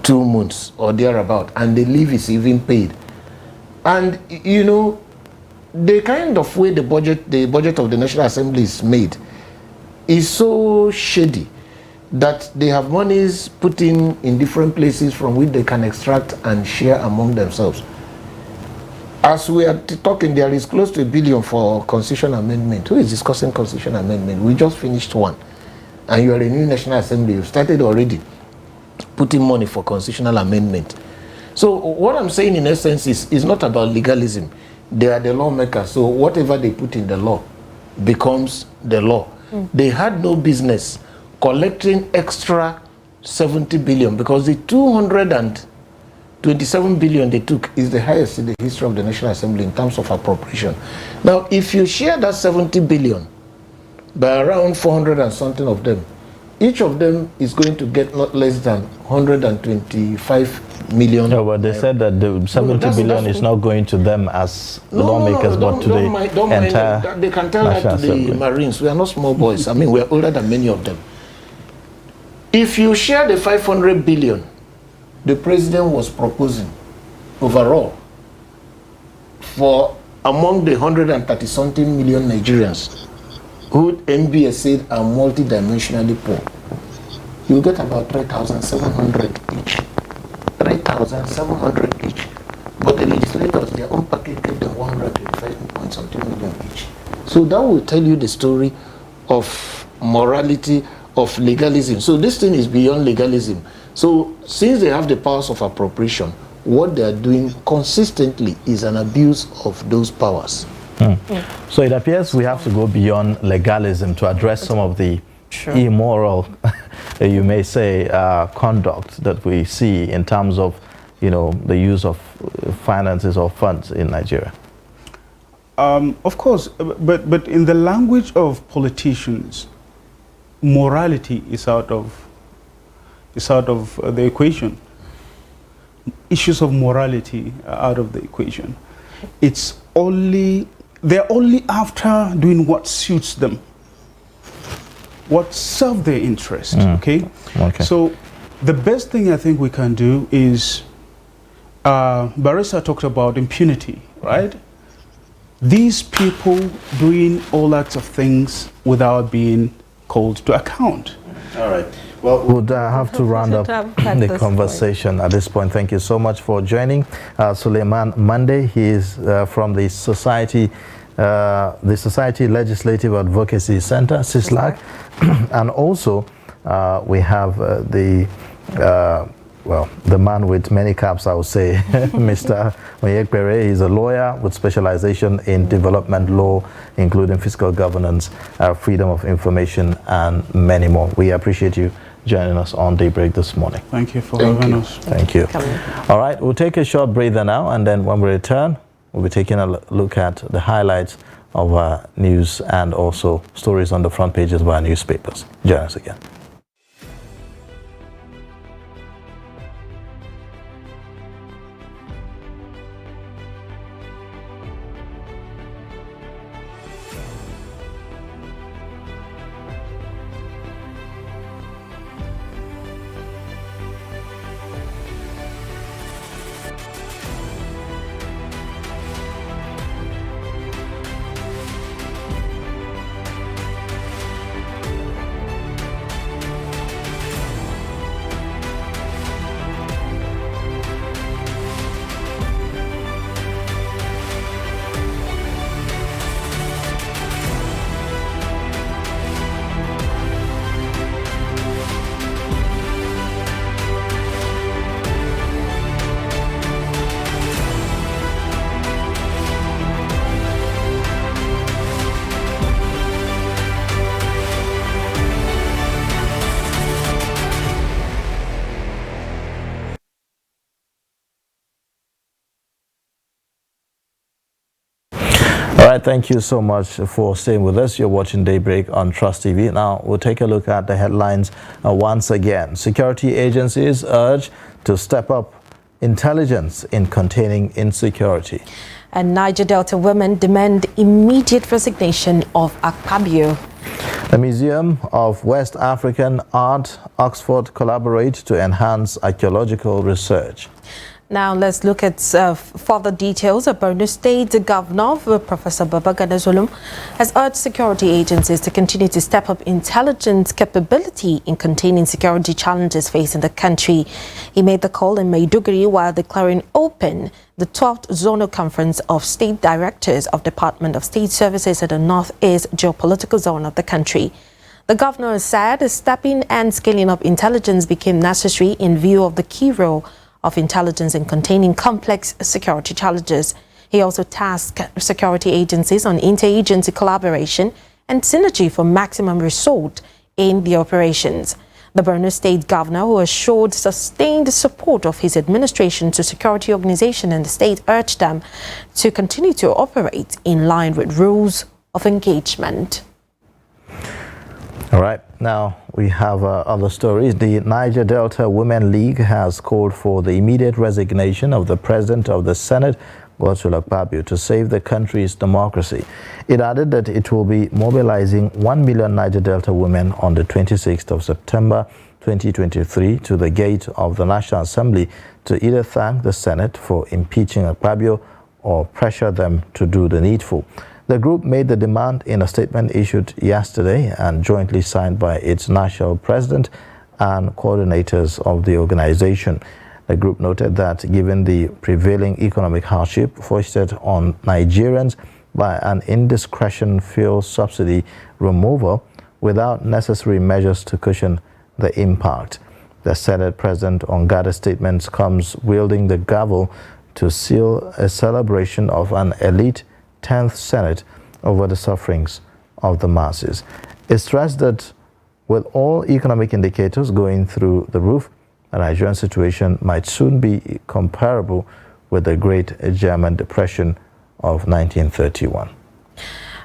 2 months or thereabout, and the leave is even paid. And you know, the kind of way the budget of the National Assembly is made is so shady that they have monies put in different places from which they can extract and share among themselves. As we are talking, there is close to $1 billion for constitution amendment. Who is discussing constitution amendment? We just finished one. And you are a new National Assembly. You've started already putting money for constitutional amendment. So what I'm saying in essence is not about legalism. They are the lawmakers, so whatever they put in the law becomes the law. They had no business collecting extra 70 billion because the 227 billion they took is the highest in the history of the National Assembly in terms of appropriation. Now, if you share that 70 billion by around 400 and something of them, each of them is going to get not less than 125 million.
No, but they said that the 70 billion is not going to them as lawmakers, but to the entire.
They can tell that to the Marines. We are not small boys. I mean, we are older than many of them. If you share the 500 billion the president was proposing overall for among the 130-something million Nigerians who MBS said are multidimensionally poor, you get about 3,700 each. 3,700 each. But the legislators, their own package gave them 125-something million each. So that will tell you the story of morality, of legalism. So this thing is beyond legalism. So since they have the powers of appropriation, what they are doing consistently is an abuse of those powers.
So it appears we have to go beyond legalism to address some of the immoral, you may say, conduct that we see in terms of, you know, the use of finances or funds in Nigeria.
Of course, but in the language of politicians, morality is out of the equation. Issues of morality are out of the equation. It's only, they're only after doing what suits them, what serves their interest. Okay. So the best thing I think we can do is, Barrister talked about impunity, right? These people doing all acts of things without being called to account.
All right. Well, we'll have to round up the conversation at this point. Thank you so much for joining. Suleiman Mande, he is from the Society Legislative Advocacy Center, CISLAC. And also, we have the man with many caps, I would say, Mr. Onyekpere. He's a lawyer with specialization in development law, including fiscal governance, freedom of information, and many more. We appreciate you joining us on Daybreak this morning.
Thank you for having us.
Thank you. All right, we'll take a short breather now, and then when we return, we'll be taking a look at the highlights of our news and also stories on the front pages of our newspapers. Join us again. right, thank you so much for staying with us. You're watching Daybreak on Trust TV. Now, we'll take a look at the headlines once again. Security agencies urge to step up intelligence in containing insecurity.
And Niger Delta women demand immediate resignation of Akpabio.
The Museum of West African Art, Oxford, collaborate to enhance archaeological research.
Now let's look at further details. Borno State Governor, Professor Babagana Zulum, has urged security agencies to continue to step up intelligence capability in containing security challenges facing the country. He made the call in Maiduguri while declaring open the 12th Zonal Conference of State Directors of Department of State Services in the Northeast geopolitical zone of the country. The governor said stepping and scaling up intelligence became necessary in view of the key role of intelligence in containing complex security challenges. He also tasked security agencies on interagency collaboration and synergy for maximum result in the operations. The Borno State Governor, who assured sustained support of his administration to security organization in the state, urged them to continue to operate in line with rules of engagement.
All right, now we have other stories. The Niger Delta Women League has called for the immediate resignation of the President of the Senate, Godswill Akpabio, to save the country's democracy. It added that it will be mobilizing 1 million Niger Delta women on the 26th of September 2023 to the gate of the National Assembly to either thank the Senate for impeaching Akpabio or pressure them to do the needful. The group made the demand in a statement issued yesterday and jointly signed by its national president and coordinators of the organization. The group noted that given the prevailing economic hardship foisted on Nigerians by an indiscretion fuel subsidy removal without necessary measures to cushion the impact, the Senate President Ongada's statement comes wielding the gavel to seal a celebration of an elite 10th Senate over the sufferings of the masses. It stressed that with all economic indicators going through the roof, the Nigerian situation might soon be comparable with the Great German Depression of 1931.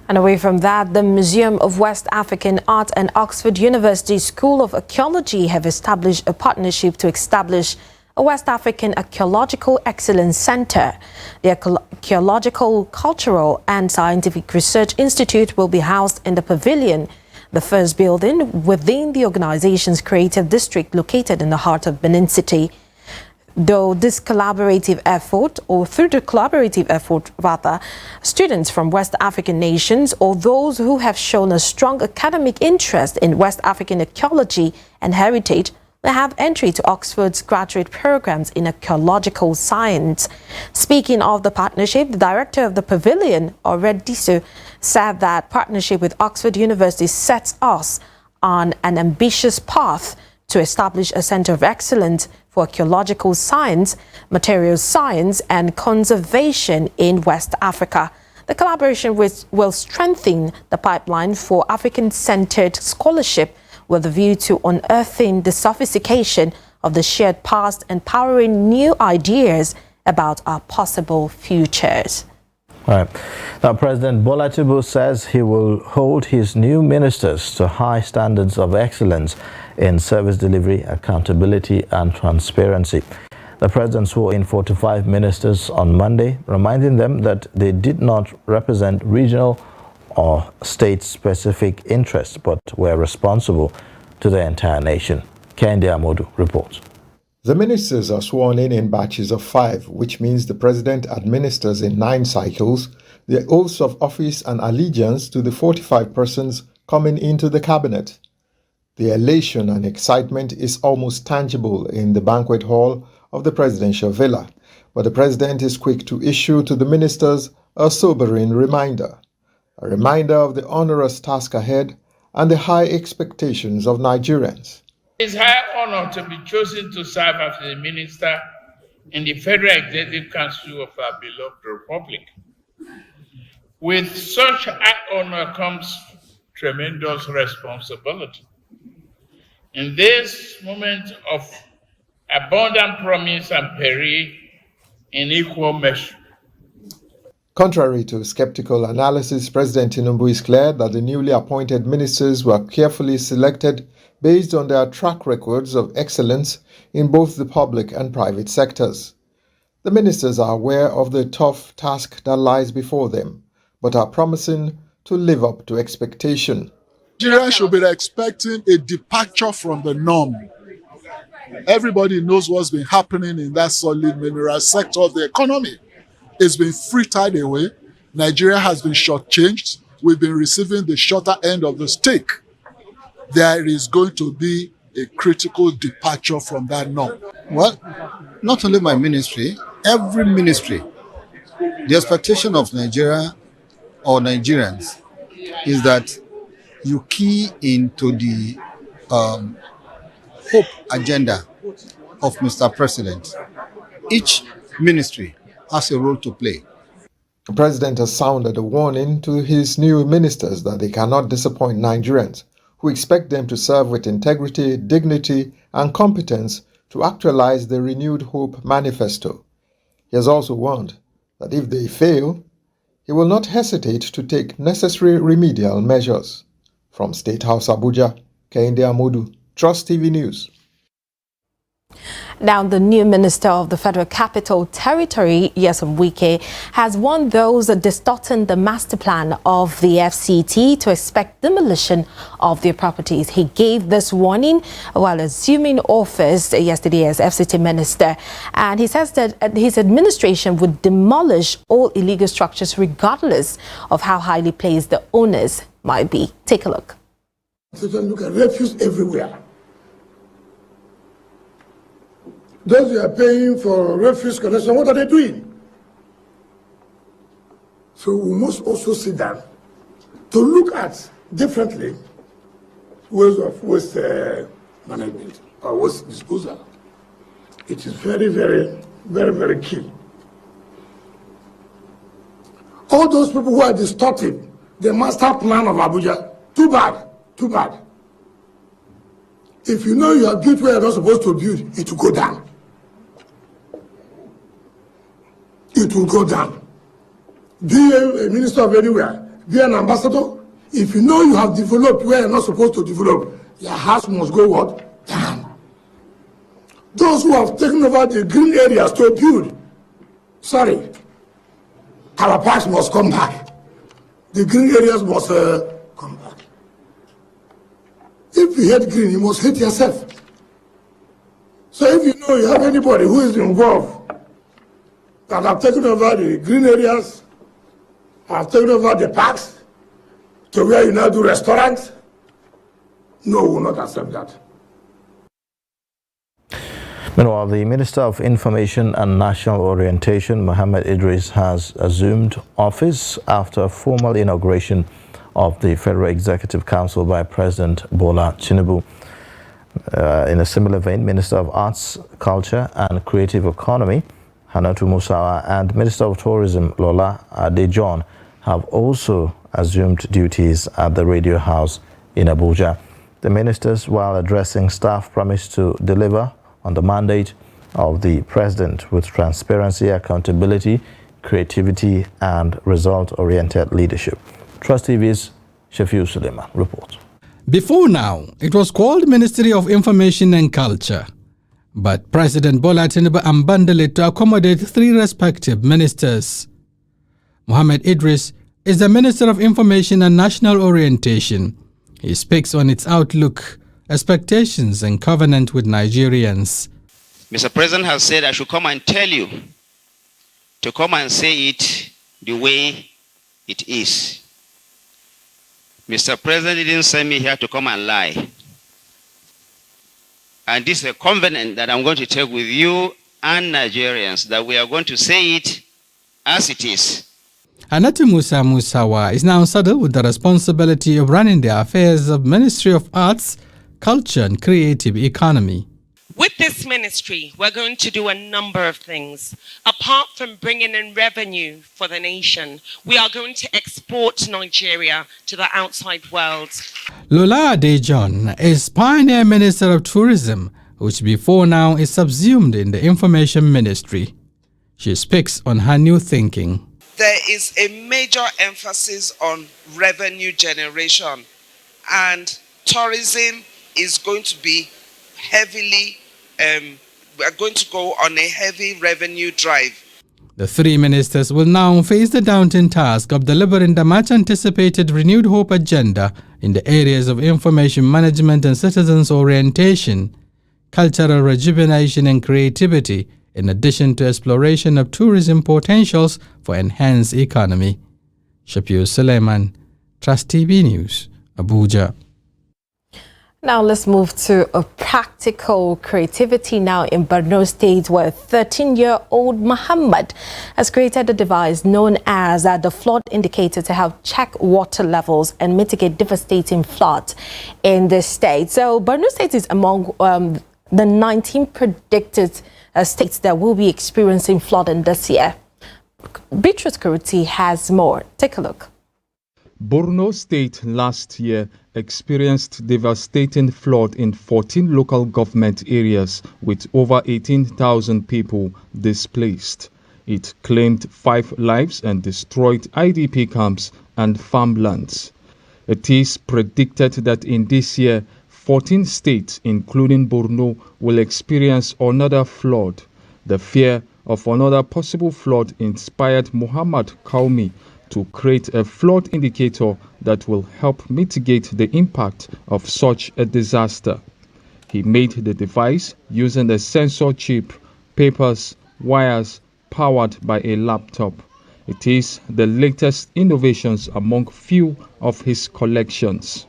And away from that, the Museum of West African Art and Oxford University School of Archaeology have established a partnership to establish a West African Archaeological Excellence Center. The Archaeological, Cultural and Scientific Research Institute will be housed in the pavilion, the first building within the organization's creative district located in the heart of Benin City. Through the collaborative effort, students from West African nations or those who have shown a strong academic interest in West African archaeology and heritage will have entry to Oxford's graduate programs in archaeological science. Speaking of the partnership, the director of the pavilion, Ored Diso, said that partnership with Oxford University sets us on an ambitious path to establish a center of excellence for archaeological science, materials science, and conservation in West Africa. The collaboration will strengthen the pipeline for African-centered scholarship with a view to unearthing the sophistication of the shared past and powering new ideas about our possible futures.
All right. Now, President Bola Tinubu says he will hold his new ministers to high standards of excellence in service delivery, accountability and transparency. The president swore in 45 ministers on Monday, reminding them that they did not represent regional or state-specific interests, but were responsible to the entire nation. Kende Amodu reports.
The ministers are sworn in batches of 5, which means the president administers in 9 cycles the oaths of office and allegiance to the 45 persons coming into the cabinet. The elation and excitement is almost tangible in the banquet hall of the presidential villa, but the president is quick to issue to the ministers a sobering reminder. A reminder of the onerous task ahead and the high expectations of Nigerians.
It's a high honor to be chosen to serve as a minister in the Federal Executive Council of our beloved republic. With such high honor comes tremendous responsibility. In this moment of abundant promise and peril in equal measure,
Contrary to skeptical analysis, President Tinubu is clear that the newly appointed ministers were carefully selected based on their track records of excellence in both the public and private sectors. The ministers are aware of the tough task that lies before them, but are promising to live up to expectation.
Nigeria should be expecting a departure from the norm. Everybody knows what's been happening in that solid mineral sector of the economy. It's been frittered away. Nigeria has been shortchanged. We've been receiving the shorter end of the stick. There is going to be a critical departure from that norm.
Well, not only my ministry, every ministry, the expectation of Nigeria or Nigerians is that you key into the hope agenda of Mr. President. Each ministry has a role to play.
The president has sounded a warning to his new ministers that they cannot disappoint Nigerians, who expect them to serve with integrity, dignity, and competence to actualize the Renewed Hope Manifesto. He has also warned that if they fail, he will not hesitate to take necessary remedial measures. From State House Abuja, Kehinde Amodu, Trust TV News.
Now, the new Minister of the Federal Capital Territory, Nyesom Wike, has warned those distorting the master plan of the FCT to expect demolition of their properties. He gave this warning while assuming office yesterday as FCT Minister, and he says that his administration would demolish all illegal structures regardless of how highly placed the owners might be. Take a look.
So look at refuse everywhere. Those who are paying for refuse collection, what are they doing? So we must also sit down to look at differently ways of waste management or waste disposal. It is very, very, very, very key. All those people who are distorting the master plan of Abuja, too bad, too bad. If you know you have built where you're not supposed to build, it will go down. It will go down. Be a minister of anywhere, be an ambassador. If you know you have developed where you're not supposed to develop, your house must go what? Down. Those who have taken over the green areas to build, sorry, our parks must come back. The green areas must come back. If you hate green, you must hate yourself. So if you know you have anybody who is involved that have taken over the green areas, have taken over the parks, to where you now do restaurants, no, we will not accept that.
Meanwhile, the Minister of Information and National Orientation, Mohammed Idris, has assumed office after a formal inauguration of the Federal Executive Council by President Bola Tinubu. In a similar vein, Minister of Arts, Culture and Creative Economy, Hannatu Musawa, and Minister of Tourism, Lola Adejon, have also assumed duties at the Radio House in Abuja. The ministers, while addressing staff, promised to deliver on the mandate of the President with transparency, accountability, creativity, and result-oriented leadership. Trust TV's Shafiu Suleiman reports.
Before now, it was called Ministry of Information and Culture. But President Bola Tinubu unbundled it to accommodate three respective ministers. Mohammed Idris is the Minister of Information and National Orientation. He speaks on its outlook, expectations, and covenant with Nigerians.
Mr. President has said I should come and tell you to come and say it the way it is. Mr. President didn't send me here to come and lie. And this is a covenant that I'm going to take with you and Nigerians, that we are going to say it as it is.
Hannatu Musawa is now saddled with the responsibility of running the affairs of Ministry of Arts, Culture and Creative Economy.
With this ministry, we're going to do a number of things. Apart from bringing in revenue for the nation, we are going to export Nigeria to the outside world.
Lola Adejon is Pioneer Minister of Tourism, which before now is subsumed in the Information Ministry. She speaks on her new thinking.
there is a major emphasis on revenue generation, and tourism is going to be heavily, we are going to go on a heavy revenue drive.
The three ministers will now face the daunting task of delivering the much-anticipated renewed hope agenda in the areas of information management and citizens' orientation, cultural rejuvenation and creativity, in addition to exploration of tourism potentials for enhanced economy. Shapir Suleiman, Trust TV News, Abuja.
Now let's move to a practical creativity now in Borno State, where 13-year-old Muhammad has created a device known as the flood indicator to help check water levels and mitigate devastating floods in the state. So Borno State is among the 19 predicted states that will be experiencing flooding this year. Beatrice Kuruti has more. Take a look.
Borno State last year experienced devastating flood in 14 local government areas with over 18,000 people displaced. It claimed 5 lives and destroyed IDP camps and farmlands. It is predicted that in this year, 14 states, including Borno, will experience another flood. The fear of another possible flood inspired Muhammad Kaumi to create a flood indicator that will help mitigate the impact of such a disaster. He made the device using a sensor chip, papers, wires, powered by a laptop. It is the latest innovations among few of his collections.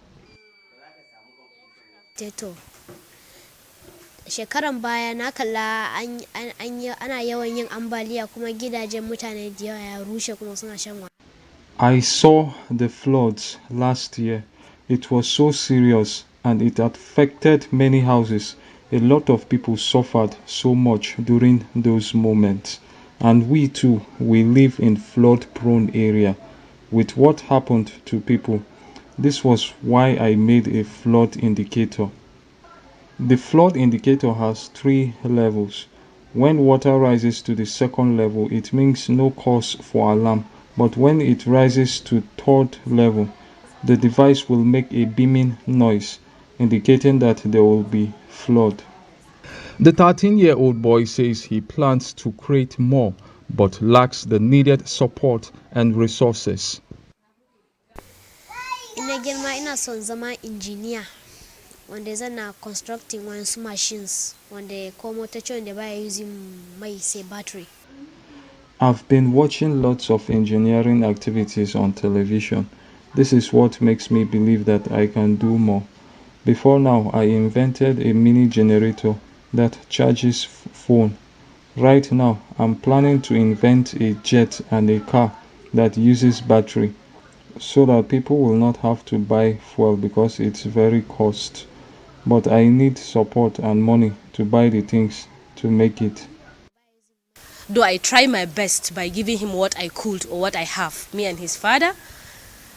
Shekaran baya na kalla ana yawan yin ambaliya kuma gidajen mutane da yawa ya rushe kuma suna shan wahala.
I saw the floods last year. It was so serious and it affected many houses. A lot of people suffered so much during those moments. And we too, we live in flood-prone area. With what happened to people, this was why I made a flood indicator. The flood indicator has 3 levels. When water rises to the 2nd level, it means no cause for alarm. But when it rises to 3rd level, the device will make a beaming noise, indicating that there will be flood. The 13-year-old boy says he plans to create more, but lacks the needed support and resources.
Ina girma ina son zama engineer wanda zan constructing wasu machines wanda ko motoci wanda baya using mai sai battery.
I've been watching lots of engineering activities on television. This is what makes me believe that I can do more. Before now, I invented a mini generator that charges phone. Right now, I'm planning to invent a jet and a car that uses battery so that people will not have to buy fuel because it's very cost. But I need support and money to buy the things to make it.
Though I try my best by giving him what I could or what I have, me and his father,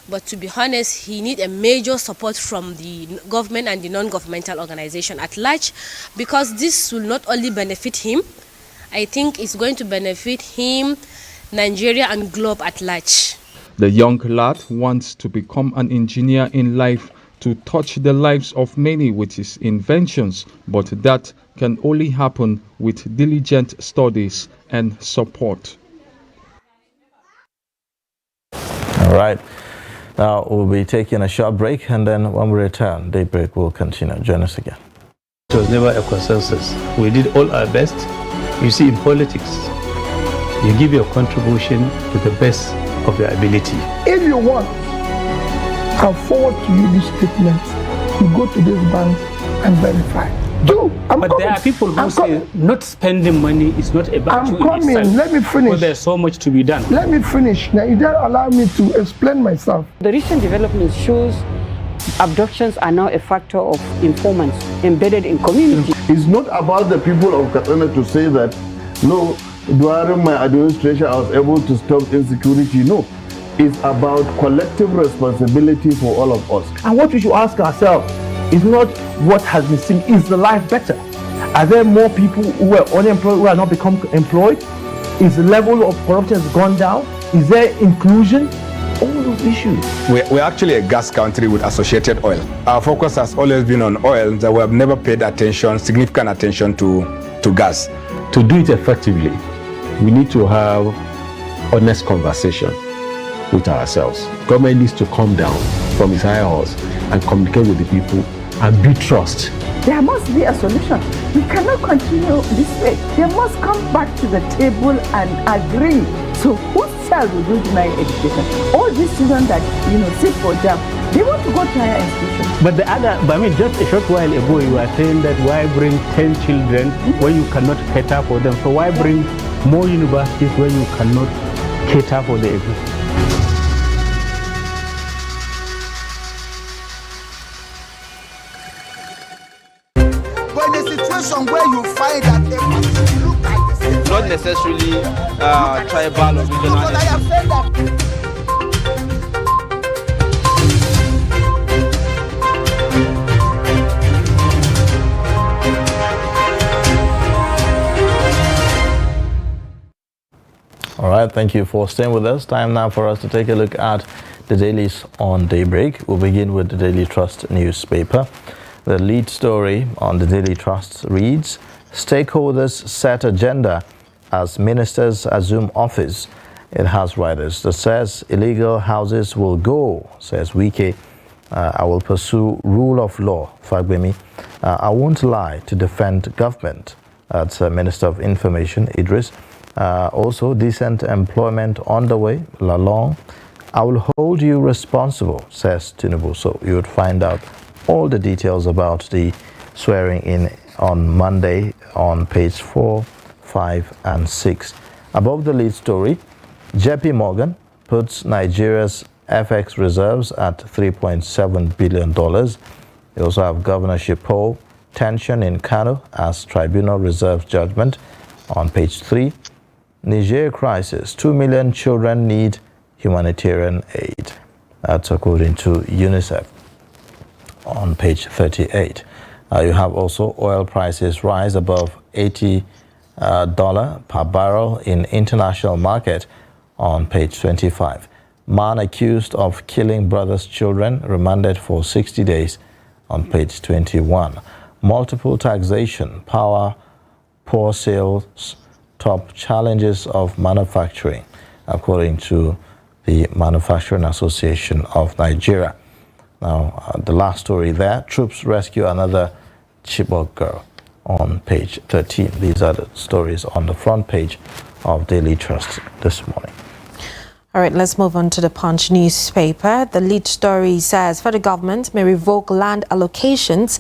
but to be honest, he needs a major support from the government and the non-governmental organization at large, because this will not only benefit him, I think it's going to benefit him, Nigeria and globe at large.
The young lad wants to become an engineer in life to touch the lives of many with his inventions, but that can only happen with diligent studies and support.
All right. Now we'll be taking a short break, and then when we return, Daybreak will continue. Join us again.
It was never a consensus. We did all our best. You see, in politics, you give your contribution to the best of your ability.
If you want, I'll forward to you this statement. You go to this bank and verify.
But there are people who say not spending money is not a virtue in itself.
Let me finish.
But there's so much to be done.
Let me finish. Now, you don't allow me to explain myself.
The recent development shows abductions are now a factor of informants embedded in community.
It's not about the people of Katsina to say that, no, during my administration I was able to stop insecurity. No, it's about collective responsibility for all of us.
And what we should ask ourselves is not what has been seen, is the life better? Are there more people who are unemployed who are not become employed? Is the level of corruption has gone down? Is there inclusion? All those issues.
We're actually a gas country with associated oil. Our focus has always been on oil, that we have never paid significant attention to gas.
To do it effectively, we need to have honest conversation with ourselves. Government needs to come down from its high horse and communicate with the people and build trust.
There must be a solution. We cannot continue this way. They must come back to the table and agree. So whose child will do deny education? All these children that sit for job, they want to go to higher institutions.
But just a short while ago you were saying that why bring 10 children when you cannot cater for them? So why bring more universities when you cannot cater for the existing?
Where you find that they look like the same.
Not necessarily tribal or regional.
All right, thank you for staying with us. Time now for us to take a look at the dailies on Daybreak. We'll begin with the Daily Trust newspaper. The lead story on the Daily Trust reads, stakeholders set agenda as ministers assume office. It has writers that says illegal houses will go, says Wike. I will pursue rule of law, Fagbemi. I won't lie to defend government. That's Minister of Information, Idris. Also, decent employment on the way, Lalong. I will hold you responsible, says Tinubu. So you would find out all the details about the swearing in on Monday on page 4, 5, and 6. Above the lead story, JP Morgan puts Nigeria's FX reserves at $3.7 billion. They also have governorship poll, tension in Kano as tribunal reserves judgment on page 3. Niger crisis, 2 million children need humanitarian aid. That's according to UNICEF on page 38. You have also oil prices rise above $80 per barrel in international market on page 25. Man accused of killing brother's children remanded for 60 days on page 21. Multiple taxation, power, poor sales, top challenges of manufacturing, according to the Manufacturing Association of Nigeria. Now, the last story there, troops rescue another Chibok girl on page 13. These are the stories on the front page of Daily Trust this morning.
All right, let's move on to the Punch newspaper. The lead story says federal government may revoke land allocations,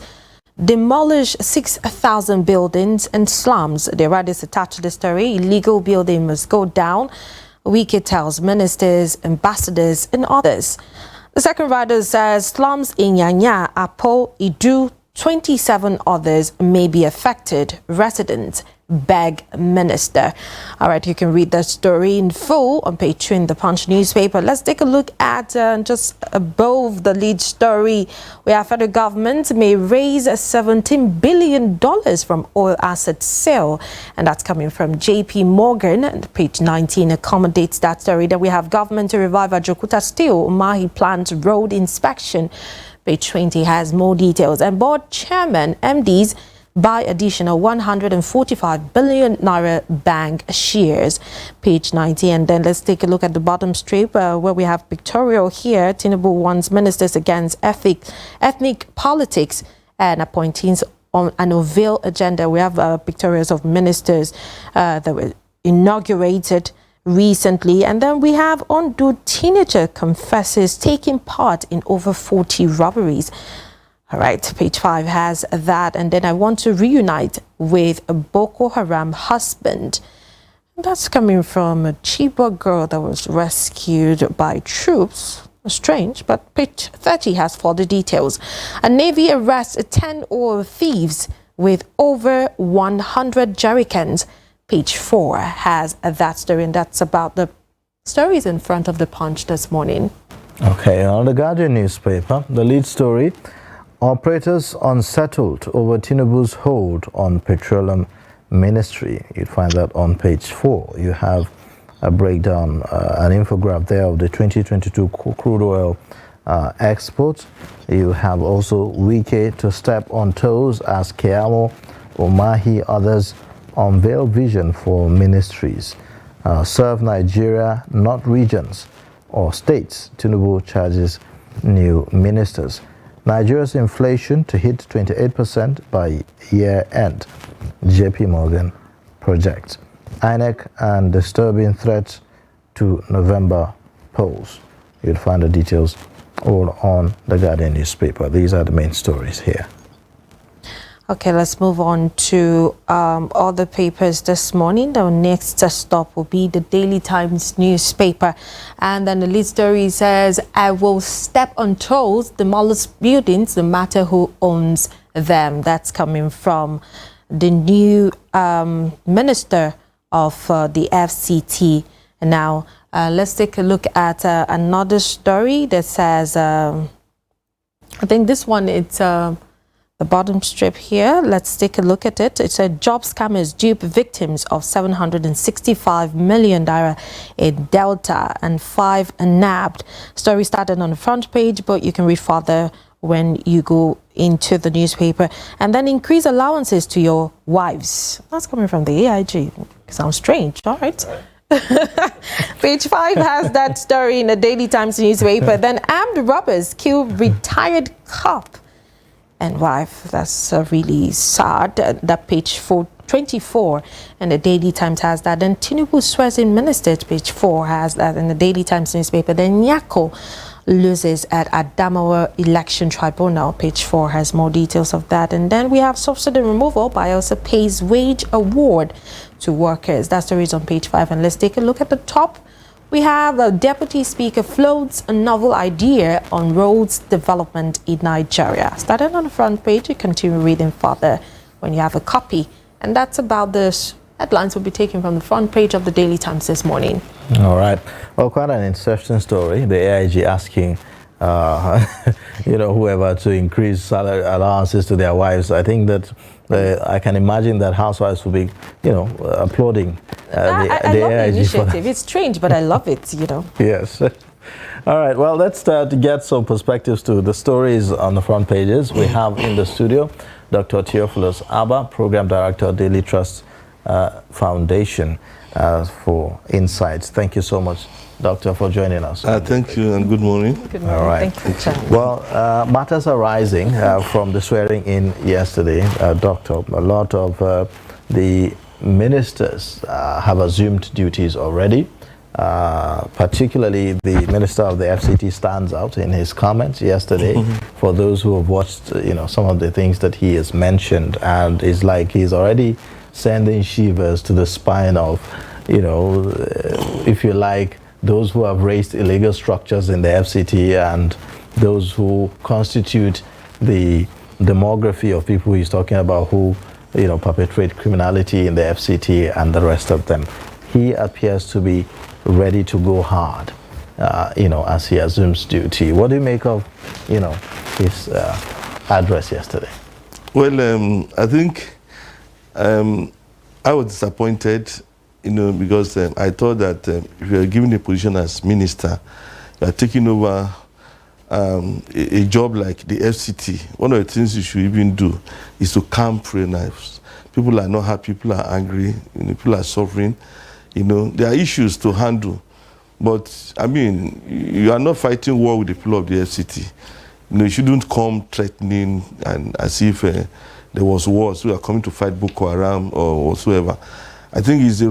demolish 6,000 buildings and slums. The writers attached to the story, illegal building must go down. Wike tells ministers, ambassadors, and others. The second writer says slums in Yanya, Apo, Idu, 27 others may be affected. Residents beg minister. All right, you can read that story in full on page 2 in the Punch newspaper. Let's take a look at just above the lead story, where federal government may raise $17 billion from oil asset sale. And that's coming from JP Morgan. And page 19 accommodates that story. That we have government to revive Ajokuta Steel, Mahi plant road inspection. Page 20 has more details. And board chairman, MDs, buy additional 145 billion naira bank shares. Page 90. And then let's take a look at the bottom strip where we have pictorial here. Tinubu warns ministers against ethnic politics and appointees on an Ovale agenda. We have pictorials of ministers that were inaugurated recently. And then we have Ondo teenager confesses taking part in over 40 robberies. All right, page 5 has that. And then I want to reunite with a Boko Haram husband. That's coming from a Chibok girl that was rescued by troops. Strange, but page 30 has further details. A Navy arrests 10 oil thieves with over 100 jerrycans. Page 4 has that story, and that's about the stories in front of the Punch this morning.
Okay, on the Guardian newspaper, the lead story, operators unsettled over Tinubu's hold on petroleum ministry. You'd find that on page 4. You have a breakdown, an infographic there of the 2022 crude oil exports. You have also Wike to step on toes as Keamo, Umahi, others unveil vision for ministries. Serve Nigeria, not regions or states. Tinubu charges new ministers. Nigeria's inflation to hit 28% by year end. JP Morgan projects. INEC and disturbing threats to November polls. You'll find the details all on the Guardian newspaper. These are the main stories here.
Okay, let's move on to other papers this morning. The next stop will be the Daily Times newspaper. And then the lead story says, I will step on toes, demolish buildings, no matter who owns them. That's coming from the new minister of the FCT. And now, let's take a look at another story that says, I think this one, it's the bottom strip here. Let's take a look at it. It said job scammers dupe victims of $765 million in Delta and 5 nabbed. Story started on the front page, but you can read further when you go into the newspaper. And then increase allowances to your wives. That's coming from the AIG. Sounds strange. All right. Page 5 has that story in the Daily Times newspaper. Then armed robbers kill retired cop and wife. That's really sad. That page 424 and the Daily Times has that. Then Tinubu swears in ministers, page 4 has that in the Daily Times newspaper. Then Nyako loses at Adamawa Election Tribunal, page 4 has more details of that. And then we have subsidy removal. Bielsa pays wage award to workers. That story is on page 5. And let's take a look at the top. We have a deputy speaker floats a novel idea on roads development in Nigeria. Started on the front page, you continue reading further when you have a copy. And that's about this. Headlines will be taken from the front page of the Daily Times this morning. All right. Well, quite an interesting story. The AIG asking, whoever to increase salary allowances to their wives. I think that I can imagine that housewives will be, applauding I love the initiative. It's strange, but I love it,
Yes. All right. Well, let's start to get some perspectives to the stories on the front pages. We have in the studio Dr. Theophilus Abba, Program Director, Daily Trust Foundation, for insights. Thank you so much, Doctor, for joining us.
Thank you and good morning.
Good morning.
All right.
Thank you.
Well, matters are rising from the swearing in yesterday, Doctor. A lot of the ministers have assumed duties already. Particularly the minister of the FCT stands out in his comments yesterday. For those who have watched, some of the things that he has mentioned, and it's like he's already sending shivers to the spine of, if you like, those who have raised illegal structures in the FCT and those who constitute the demography of people he's talking about who, perpetrate criminality in the FCT and the rest of them. He appears to be ready to go hard, as he assumes duty. What do you make of, his address yesterday?
Well, I think I was disappointed, because I thought that if you are given a position as minister, you are taking over a job like the FCT. One of the things you should even do is to calm prayer knives. People are not happy, people are angry, people are suffering. There are issues to handle. But, you are not fighting war with the people of the FCT. You shouldn't come threatening and as if there was war, so you are coming to fight Boko Haram or whatsoever. I think it's a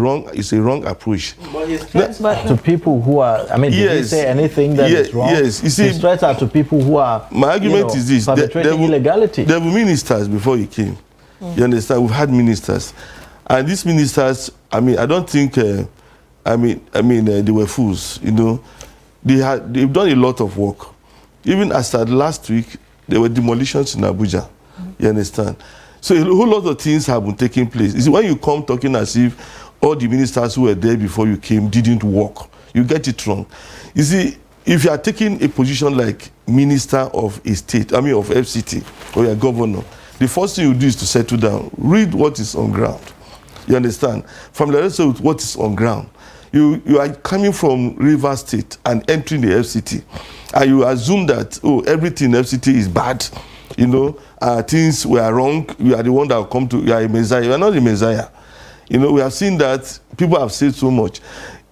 wrong approach.
But to people who are, did he say anything that is wrong?
Yes, you see,
his threats are to people who are,
my argument is this:
perpetrating illegality.
There were ministers before he came. You understand? We've had ministers, and these ministers, I don't think, they were fools. They've done a lot of work. Even as at last week, there were demolitions in Abuja. You understand? So a whole lot of things have been taking place. You see, when you come talking as if all the ministers who were there before you came didn't work, you get it wrong. You see, if you are taking a position like minister of a state, of FCT, or a governor, the first thing you do is to settle down. Read what is on ground. You understand? Familiarize with what is on ground. you are coming from Rivers State and entering the FCT, and you assume that, oh, everything in FCT is bad, you know, things were wrong, you are the one that will come to, you are a Messiah. You are not a Messiah. You know, we have seen that people have said so much.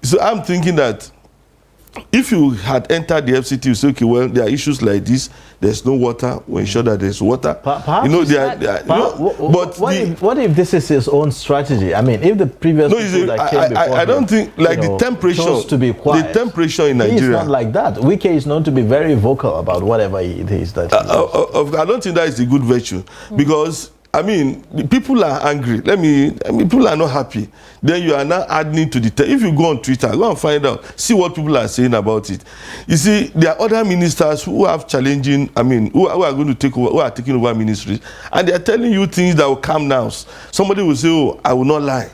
So I'm thinking that if you had entered the FCT, you say, okay, well, there are issues like this. There's no water. We ensure that there's water.
Perhaps
you know,
what if this is his own strategy? I mean, if the previous people that came before
I don't think, like, the temperature,
to be quiet,
the temperature in Nigeria.
He's not like that. Wike is known to be very vocal about whatever it is that he does.
I don't think that is a good virtue, because I mean, the people are angry. I mean, people are not happy. Then you are now adding to the... If you go on Twitter, go and find out, see what people are saying about it. You see, there are other ministers who have challenging, I mean, who are going to take over, who are taking over ministries, and they are telling you things that will calm down. Somebody will say, oh, I will not lie.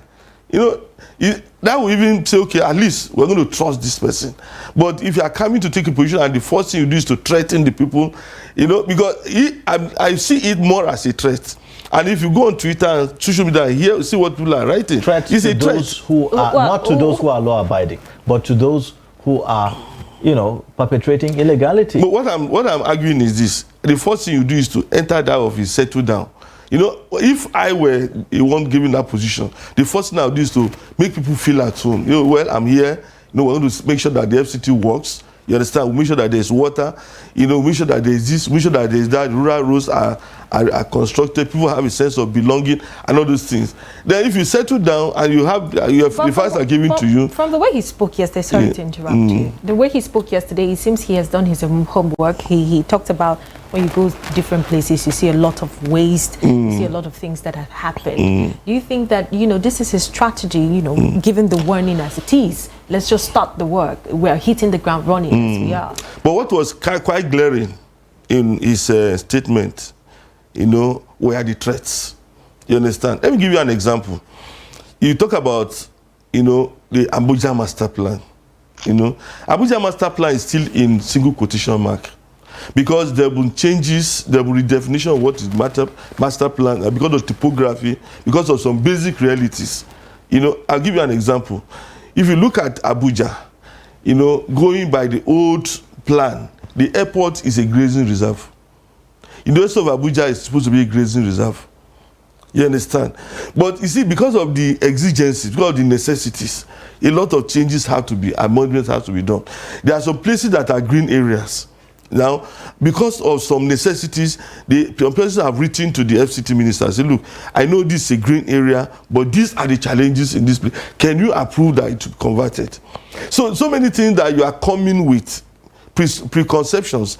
You know, that will even say, okay, at least we're going to trust this person. But if you are coming to take a position and the first thing you do is to threaten the people, you know, because I see it more as a threat. And if you go on Twitter and social media and hear, see what people are writing,
it's a those who are not to those who are law-abiding, but to those who are, you know, perpetrating illegality.
But what I'm arguing is this: the first thing you do is to enter that office, settle down. You know, if I were the one given that position, the first thing I would do is to make people feel at home. You know, well, I'm here. You know, we're going to make sure that the FCT works. You understand? We make sure that there's water. You know, make sure that there's this. Make sure that there's that. Rural roads are constructed. People have a sense of belonging and all those things. Then, if you settle down and you have the facts are given to you.
From the way he spoke yesterday, sorry to interrupt you. The way he spoke yesterday, it seems he has done his homework. He talked about when you go to different places, you see a lot of waste, you see a lot of things that have happened. Do you think that, you know, this is his strategy, you know, given the warning as it is? Let's just start the work. We're hitting the ground running as we are.
But what was quite glaring in his statement, you know, were the threats. You understand? Let me give you an example. You talk about, you know, the Abuja master plan. You know, Abuja master plan is still in single quotation mark, because there will be changes, there will be redefinition of what is master plan, because of topography, because of some basic realities. You know, I'll give you an example. If you look at Abuja, you know, going by the old plan, the airport is a grazing reserve. In the rest of Abuja, it's supposed to be a grazing reserve. You understand? But you see, because of the exigencies, because of the necessities, a lot of changes have to be, amendments have to be done. There are some places that are green areas. Now, because of some necessities, the places have written to the FCT minister and say, look, I know this is a green area, but these are the challenges in this place. Can you approve that it should be converted? So many things that you are coming with, preconceptions,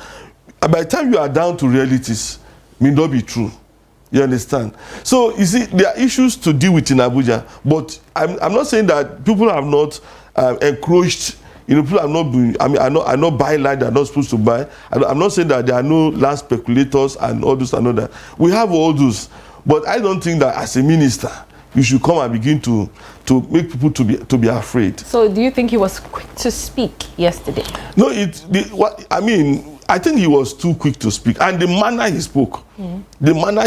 and by the time you are down to realities, may not be true. You understand? So, you see, there are issues to deal with in Abuja, but I'm not saying that people have not encroached. You know, people are not being, I mean, are not buying land they're not supposed to buy. I'm not saying that there are no land speculators and all this and all that. We have all those. But I don't think that as a minister, you should come and begin to make people to be afraid.
So do you think he was quick to speak yesterday?
No, I think he was too quick to speak. And the manner he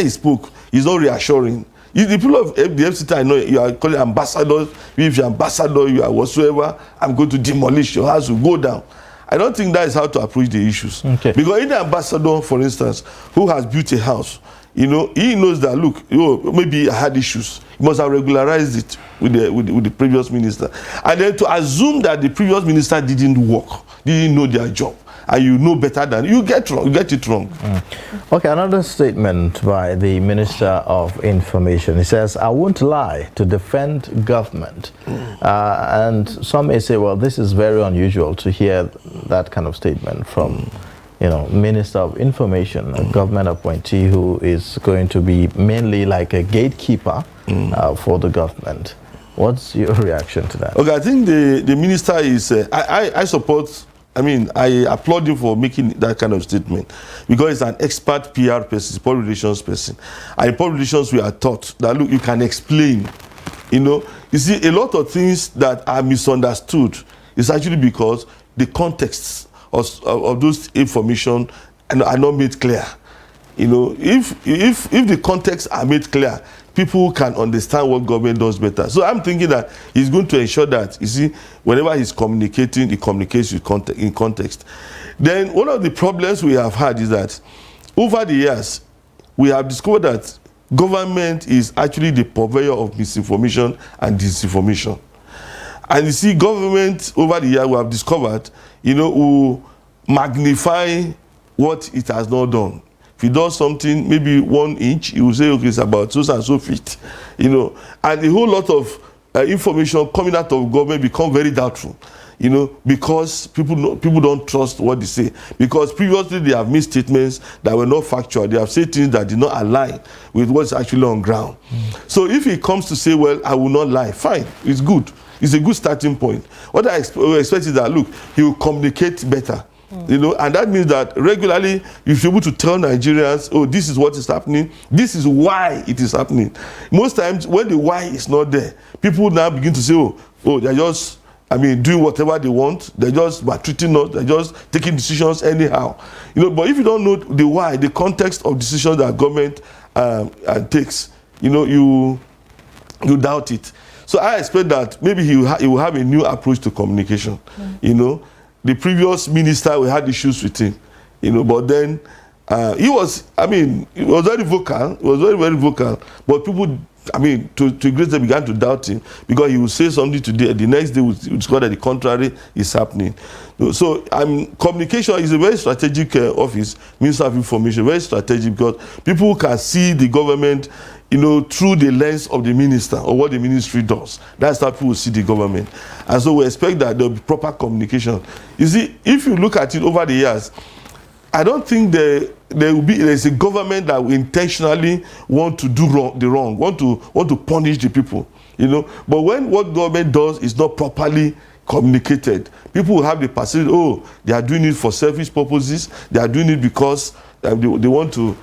spoke, is not reassuring. The people of the FCT, I know you are calling ambassadors. If you're ambassador, you are whatsoever, I'm going to demolish your house, will go down. I don't think that is how to approach the issues. Okay. Because any ambassador, for instance, who has built a house, you know, he knows that, look, maybe I had issues. He must have regularized it with the previous minister. And then to assume that the previous minister didn't work, didn't know their job, and you know better than you get it wrong.
Okay, another statement by the Minister of Information. He says, I won't lie to defend government. And some may say, well, this is very unusual to hear that kind of statement from, you know, Minister of Information, a government appointee who is going to be mainly like a gatekeeper for the government. What's your reaction to that?
Okay, I think the minister is, I support, I applaud him for making that kind of statement, because he's an expert PR person, public relations person. And in public relations, we are taught that, look, you can explain. You know, you see, a lot of things that are misunderstood is actually because the contexts of those information are not made clear. You know, if the contexts are made clear, people can understand what government does better. So I'm thinking that he's going to ensure that, you see, whenever he's communicating, he communicates with in context. Then one of the problems we have had is that over the years, we have discovered that government is actually the purveyor of misinformation and disinformation. And you see, government over the years we have discovered, will magnify what it has not done. If it does something, maybe 1 inch, he will say, okay, it's about so and so feet, and a whole lot of information coming out of government become very doubtful, because people don't trust what they say. Because previously they have made statements that were not factual. They have said things that did not align with what's actually on ground. So if he comes to say, well, I will not lie, fine, it's good. It's a good starting point. What I expect is that, look, he will communicate better. And that means that regularly you should be able to tell Nigerians, oh, this is what is happening, this is why it is happening. Most times when the why is not there, people now begin to say, oh, they're just, doing whatever they want, they're just maltreating us, they're just taking decisions anyhow. But if you don't know the why, the context of decisions that government takes, you doubt it. So I expect that maybe he will have a new approach to communication, The previous minister, we had issues with him, but then he was very vocal. He was very, very vocal. But people, to a great extent began to doubt him because he would say something today, the next day we would discover that the contrary is happening. So communication is a very strategic office, Minister of Information, very strategic because people can see the government through the lens of the minister or what the ministry does. That's how people see the government. And so we expect that there will be proper communication. You see, if you look at it over the years, I don't think there's a government that will intentionally want to do the wrong, want to punish the people. But when what government does is not properly communicated, people will have the perception, they are doing it for selfish purposes, they are doing it because they want to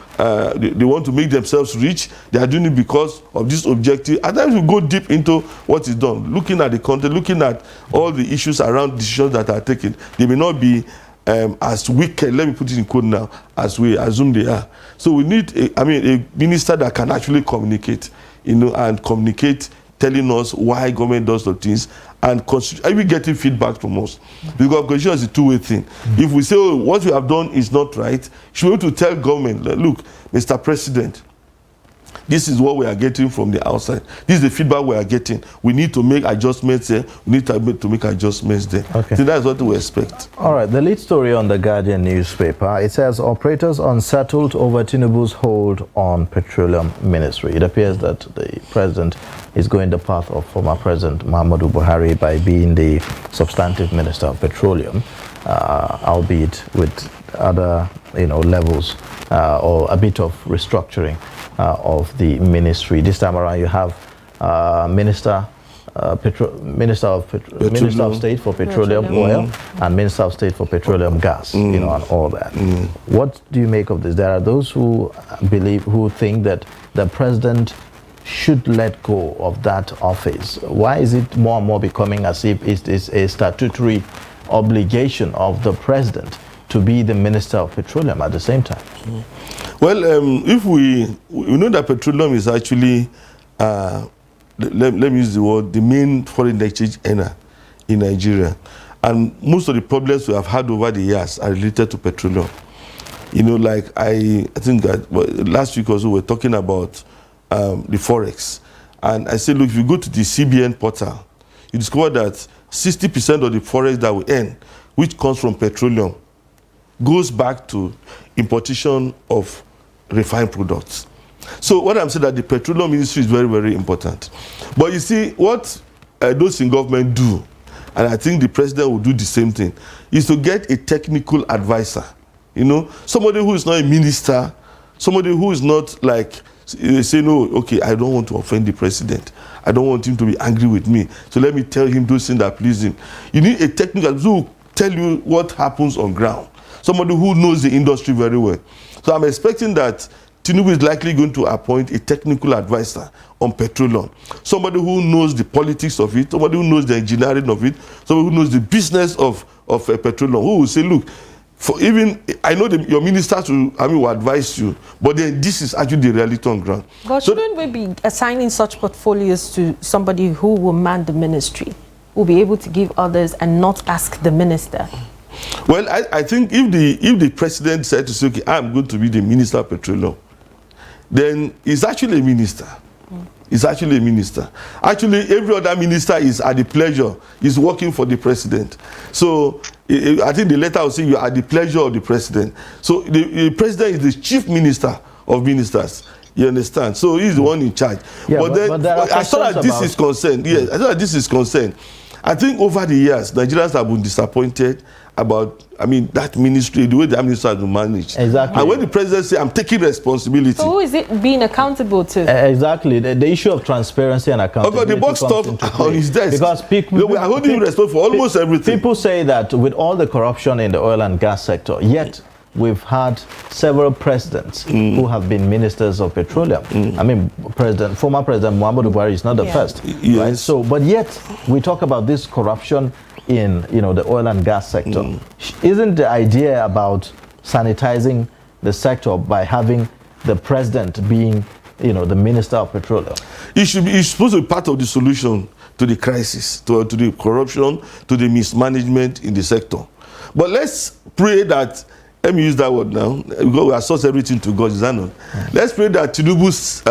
make themselves rich. They are doing it because of this objective. At times we go deep into what is done, looking at the content, looking at all the issues around decisions that are taken. They may not be as wicked, let me put it in code now, as we assume they are. So we need a minister that can actually communicate, and communicate, telling us why government does the things, and are we getting feedback from us? Because communication is a two-way thing. If we say, what we have done is not right, you should be able to tell government, look, Mr. President, this is what we are getting from the outside. This is the feedback we are getting. We need to make adjustments here. We need to make adjustments there.
Okay.
So that's what we expect.
All right. The lead story on the Guardian newspaper, it says operators unsettled over Tinubu's hold on petroleum ministry. It appears that the president is going the path of former President Muhammadu Buhari by being the substantive minister of petroleum, albeit with other levels or a bit of restructuring of the ministry. This time around, you have Minister of State for Petroleum Oil and Minister of State for Petroleum Gas, and all that. What do you make of this? There are those who think that the president should let go of that office. Why is it more and more becoming as if it is a statutory obligation of the president to be the Minister of Petroleum at the same time?
Well, if we know that petroleum is actually, let me use the word, the main foreign exchange earner in Nigeria. And most of the problems we have had over the years are related to petroleum. Like I think that last week also we were talking about the Forex. And I said, look, if you go to the CBN portal, you discover that 60% of the Forex that we earn, which comes from petroleum, goes back to importation of refined products. So what I'm saying that the petroleum industry is very, very important. But you see, what those in government do, and I think the president will do the same thing, is to get a technical advisor. Somebody who is not a minister, somebody who is not like, say, no, okay, I don't want to offend the president. I don't want him to be angry with me. So let me tell him those things that please him. You need a technical advisor who will tell you what happens on ground. Somebody who knows the industry very well. So I'm expecting that Tinubu is likely going to appoint a technical advisor on petroleum. Somebody who knows the politics of it, somebody who knows the engineering of it, somebody who knows the business of petroleum, who will say, look, For even, I know your ministers will advise you, but then this is actually the reality on ground.
But
so
shouldn't we be assigning such portfolios to somebody who will man the ministry, who will be able to give others and not ask the minister?
Well, I think if the president said to say, okay, I'm going to be the minister of petroleum, then he's actually a minister. He's actually a minister. Actually, every other minister is at the pleasure, is working for the president. So I think the letter will say you are at the pleasure of the president. So the president is the chief minister of ministers. You understand? So he's the one in charge.
Yeah,
but then, as far as this is concerned, yes, as far as this is concerned, I think over the years, Nigerians have been disappointed about, that ministry, the way the minister has been managed.
Exactly.
And when the president says, I'm taking responsibility.
So who is it being accountable to?
Exactly. The issue of transparency and accountability.
Okay, the box stuff on his desk.
Because people,
we are holding him responsible for almost everything.
People say that with all the corruption in the oil and gas sector, yet we've had several presidents who have been ministers of petroleum. Former President Muhammadu Buhari is not the first.
Yes.
Right? So, but yet we talk about this corruption in the oil and gas sector. Isn't the idea about sanitizing the sector by having the president being the minister of petroleum?
It's supposed to be part of the solution to the crisis, to the corruption, to the mismanagement in the sector. But let's pray that, let me use that word now, because we assource everything to God, is that not? Let's pray that Tinubu's,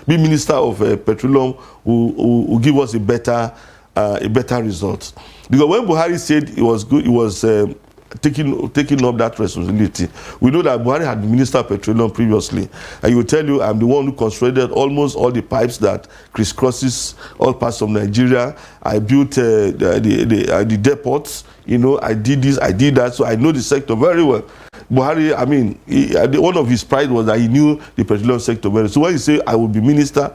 be minister of petroleum will give us a better result. Because when Buhari said he was good, he was taking up that responsibility. We know that Buhari had been minister of petroleum previously, and he will tell you, I'm the one who constructed almost all the pipes that crisscrosses all parts of Nigeria. I built the depots. I did this, I did that, so I know the sector very well. Buhari, one of his pride was that he knew the petroleum sector very well. So when he said, I will be minister,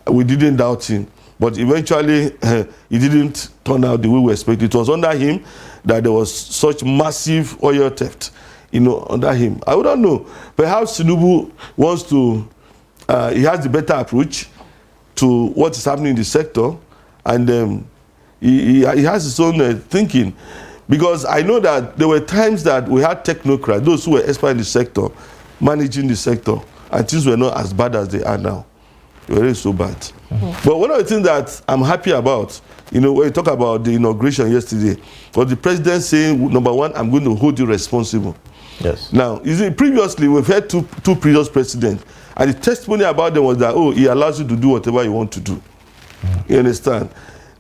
we didn't doubt him. But eventually, it didn't turn out the way we expected. It was under him that there was such massive oil theft, under him. I don't know. Perhaps Tinubu wants to, he has the better approach to what is happening in the sector, and he has his own thinking. Because I know that there were times that we had technocrats, those who were expert in the sector, managing the sector, and things were not as bad as they are now. They were so bad. But one of the things that I'm happy about, when you talk about the inauguration yesterday, was the president saying, number one, I'm going to hold you responsible.
Yes.
Now, previously, we've had two previous presidents, and the testimony about them was that, he allows you to do whatever you want to do. You understand?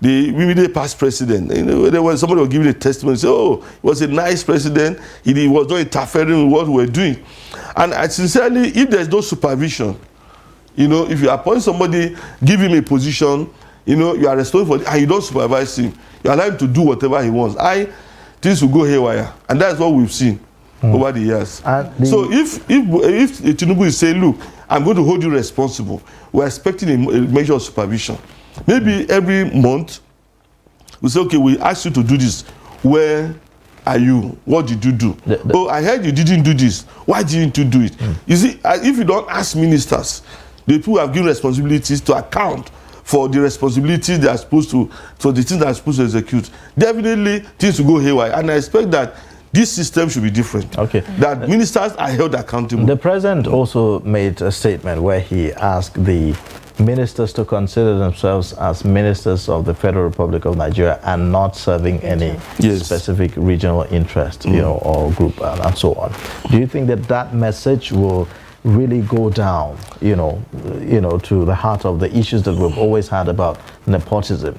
The immediate past president, there was somebody was giving a testimony, say, he was a nice president, he was not interfering with what we were doing. And sincerely, if there's no supervision, if you appoint somebody, give him a position, you are responsible for it, and you don't supervise him, you allow him to do whatever he wants, things will go haywire. And that's what we've seen over the years. So if Tinubu is saying, look, I'm going to hold you responsible, we're expecting a measure of supervision. Maybe every month, we say, okay, we ask you to do this. Where are you? What did you do? I heard you didn't do this. Why didn't you do it? You see, if you don't ask ministers, the people who have given responsibilities to account for the responsibilities they are supposed to, for the things they are supposed to execute, definitely things will go haywire. And I expect that this system should be different.
Okay.
That ministers are held accountable.
The president also made a statement where he asked the ministers to consider themselves as ministers of the Federal Republic of Nigeria and not serving any specific regional interest, or group, and so on. Do you think that message will really go down, to the heart of the issues that we've always had about nepotism?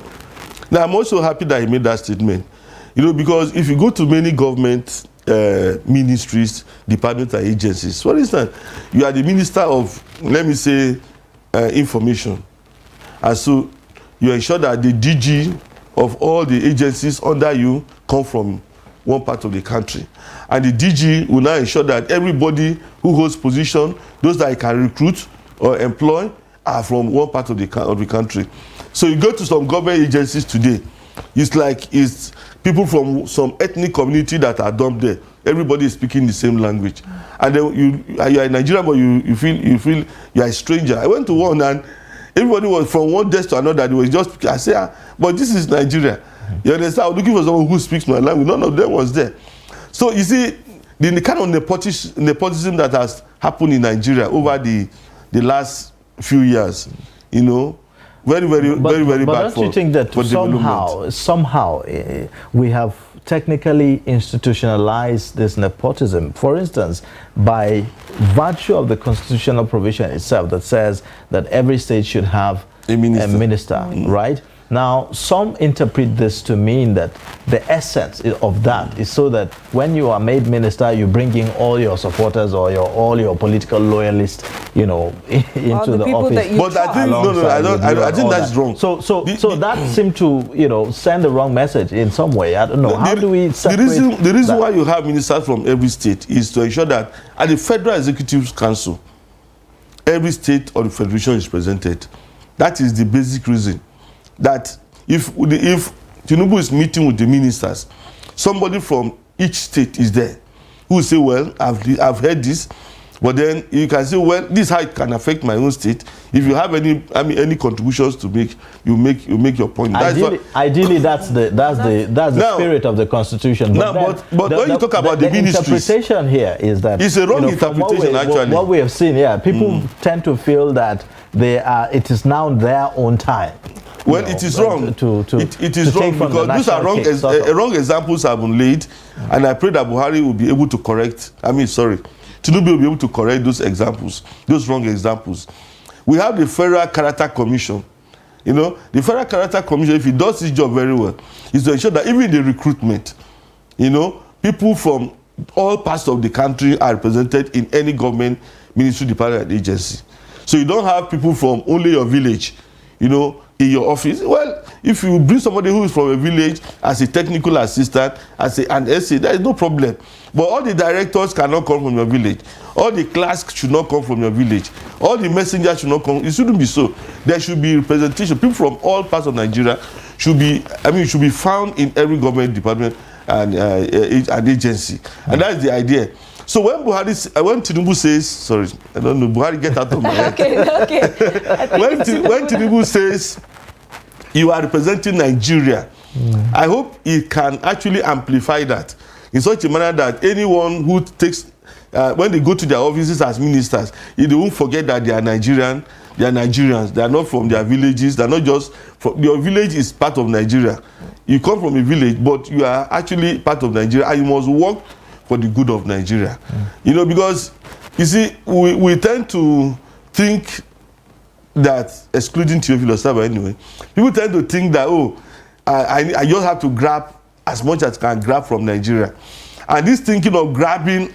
Now, I'm also happy that he made that statement, because if you go to many government ministries, departments, and agencies, for instance, you are the minister of, let me say, information, and so you ensure that the DG of all the agencies under you come from one part of the country, and the DG will now ensure that everybody who holds position, those that I can recruit or employ, are from one part of the country. So you go to some government agencies today, it's people from some ethnic community that are dumped there. Everybody is speaking the same language, and then you are in Nigeria, but you feel you are a stranger. I went to one, and everybody was from one desk to another. They was just, I say, but this is Nigeria. You understand? I was looking for someone who speaks my language. None of them was there. So you see, the kind of nepotism that has happened in Nigeria over the last few years, you know, very bad.
But don't you think that somehow we have technically institutionalized this nepotism? For instance, by virtue of the constitutional provision itself that says that every state should have a minister, right? Now, some interpret this to mean that the essence of that is so that when you are made minister, you bring in all your supporters or all your political loyalists, you know, into the office.
But I think I think that's wrong.
So that seemed to, you know, send the wrong message in some way. I don't know. How do we separate
the reason why you have ministers from every state is to ensure that at the Federal Executive Council, every state or the federation is presented. That is the basic reason. That if Tinubu is meeting with the ministers, somebody from each state is there who will say, well, I've heard this, but then you can say, well, this is how it can affect my own state. If you have any contributions to make, you make your point.
Ideally, that's the spirit of the Constitution.
But when you talk about the ministries,
interpretation here is that
it's a wrong interpretation. Actually,
what we have seen, people tend to feel that it is now their own time.
Well, it is wrong. It is wrong because these are wrong examples have been laid, and I pray that Buhari will be able to correct. Tinubu will be able to correct those examples, those wrong examples. We have the Federal Character Commission. You know, the Federal Character Commission, if it does its job very well, is to ensure that even the recruitment, you know, people from all parts of the country are represented in any government, ministry, department, and agency. So you don't have people from only your village, you know, in your office. Well, if you bring somebody who is from a village as a technical assistant, as an essay, there is no problem. But all the directors cannot come from your village. All the clerks should not come from your village. All the messengers should not come. It shouldn't be so. There should be representation. People from all parts of Nigeria should be found in every government department and an agency. And that's the idea. So when Tinubu says, sorry, I don't know, Buhari, get out of my head.
Okay.
When Tinubu says you are representing Nigeria, I hope he can actually amplify that in such a manner that anyone who takes, when they go to their offices as ministers, they won't forget that they are Nigerian. They are Nigerians. They are not from their villages. They are not just from, your village is part of Nigeria. You come from a village, but you are actually part of Nigeria, and you must work for the good of Nigeria. You know, because you see, we tend to think that, excluding Theophilus anyway, people tend to think that, I just have to grab as much as I can grab from Nigeria. And this thinking of grabbing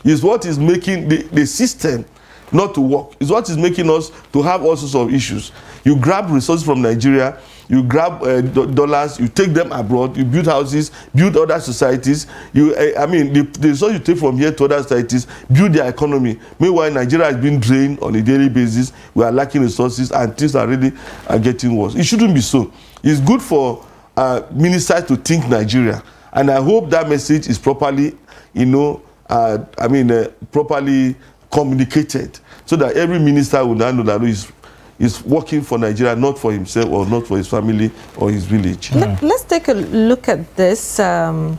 is what is making the system not to work. It's what is making us to have all sorts of issues. You grab resources from Nigeria, you grab dollars, you take them abroad, you build houses, build other societies. The resources you take from here to other societies, build their economy. Meanwhile, Nigeria has been drained on a daily basis. We are lacking resources, and things are really getting worse. It shouldn't be so. It's good for ministers to think Nigeria, and I hope that message is properly, properly communicated, so that every minister will now know that is working for Nigeria, not for himself or not for his family or his village.
Let's take a look at this. It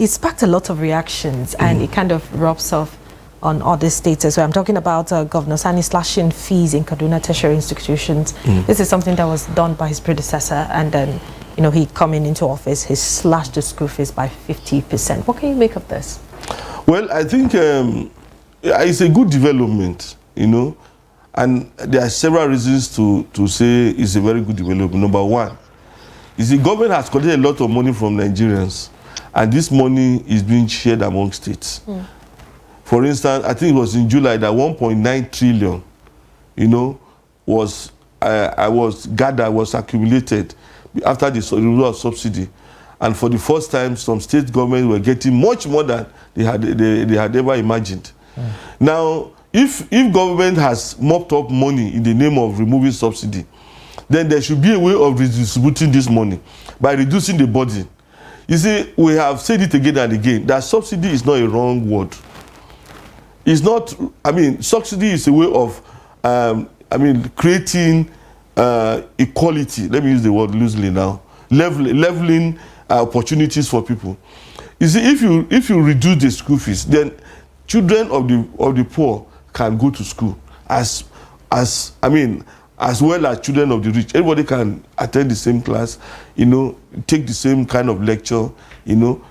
sparked a lot of reactions, and it kind of rubs off on other states as well. I'm talking about Governor Sani slashing fees in Kaduna tertiary institutions. This is something that was done by his predecessor, and then, he coming into office, he slashed the school fees by 50%. What can you make of this?
Well, I think it's a good development, and there are several reasons to say it's a very good development. Number one is the government has collected a lot of money from Nigerians, and this money is being shared among states. For instance, I think it was in July that 1.9 trillion, was accumulated after the removal of subsidy, and for the first time, some state governments were getting much more than they had ever imagined. Now, if government has mopped up money in the name of removing subsidy, then there should be a way of redistributing this money by reducing the burden. You see, we have said it again and again that subsidy is not a wrong word. It's not, subsidy is a way of, creating equality. Let me use the word loosely now. Leveling opportunities for people. You see, if you reduce the school fees, then children of the poor can go to school as well as children of the rich. Everybody can attend the same class, take the same kind of lecture,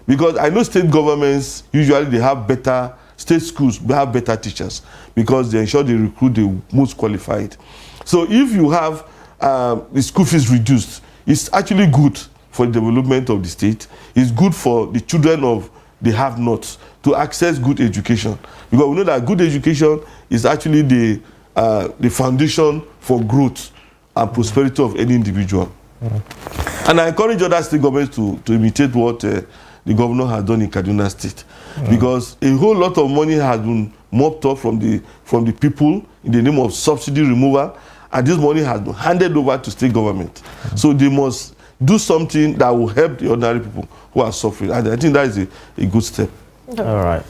because I know state governments usually they have better, state schools they have better teachers because they ensure they recruit the most qualified. So if you have the school fees reduced, it's actually good for the development of the state. It's good for the children of the have-nots to access good education, because we know that good education is actually the foundation for growth and prosperity of any individual. And I encourage other state governments to imitate what the governor has done in Kaduna State, because a whole lot of money has been mopped up from the people in the name of subsidy removal, and this money has been handed over to state government. So they must do something that will help the ordinary people who are suffering, and I think that is a good step.
All right.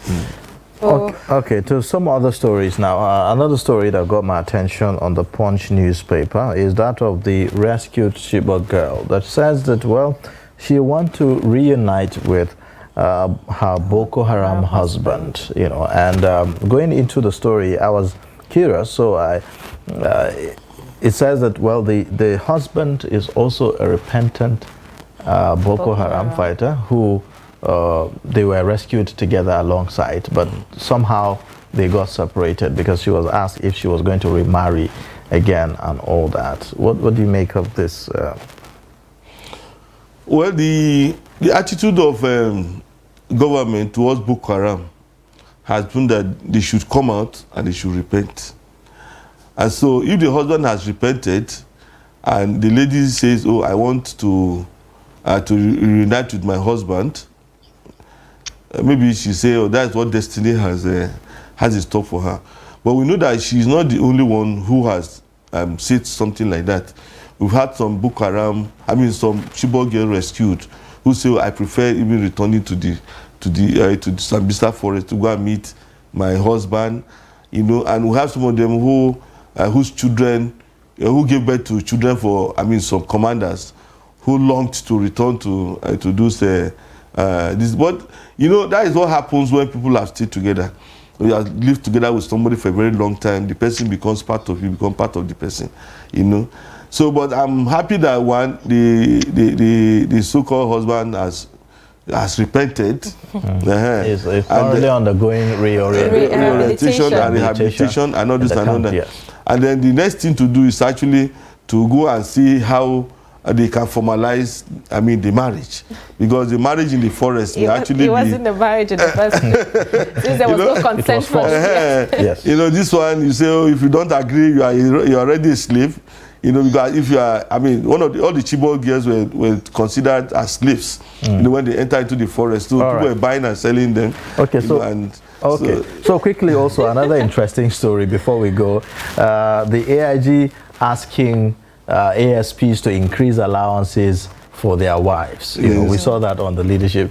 Okay, to some other stories now. Another story that got my attention on the Punch newspaper is that of the rescued Chibok girl that says that, well, she wants to reunite with her Boko Haram husband, and going into the story, I was curious, so it says that, well, the husband is also a repentant Boko Haram fighter who they were rescued together alongside, but somehow they got separated because she was asked if she was going to remarry again and all that. What do you make of this?
Well, the attitude of government towards Boko Haram has been that they should come out and they should repent. And so if the husband has repented and the lady says, oh, I want to reunite with my husband, maybe she say, oh, that's what destiny has in store for her. But we know that she's not the only one who has said something like that. We've had some Boko Haram, some Chibok girl rescued who say, oh, I prefer even returning to the Sambisa forest to go and meet my husband, and we have some of them whose children, who gave birth to children for, some commanders who longed to return to do this. But that is what happens when people have stayed together. You have lived together with somebody for a very long time. The person becomes part of you, become part of the person. So, but I'm happy that the so-called husband has repented.
It's currently undergoing
reorientation and rehabilitation and all this and all that. Yes. And then the next thing to do is actually to go and see how they can formalize, the marriage, because the marriage in the forest may actually
it wasn't a marriage in the first place. Since there was no consent from
yes. This one, you say, oh, if you don't agree, you're already a slave. Because if you are, all the Chibok girls were considered as slaves. When they enter into the forest, so people were buying and selling them.
Okay, so quickly also another interesting story before we go. The AIG asking ASPs to increase allowances for their wives. We saw that on the leadership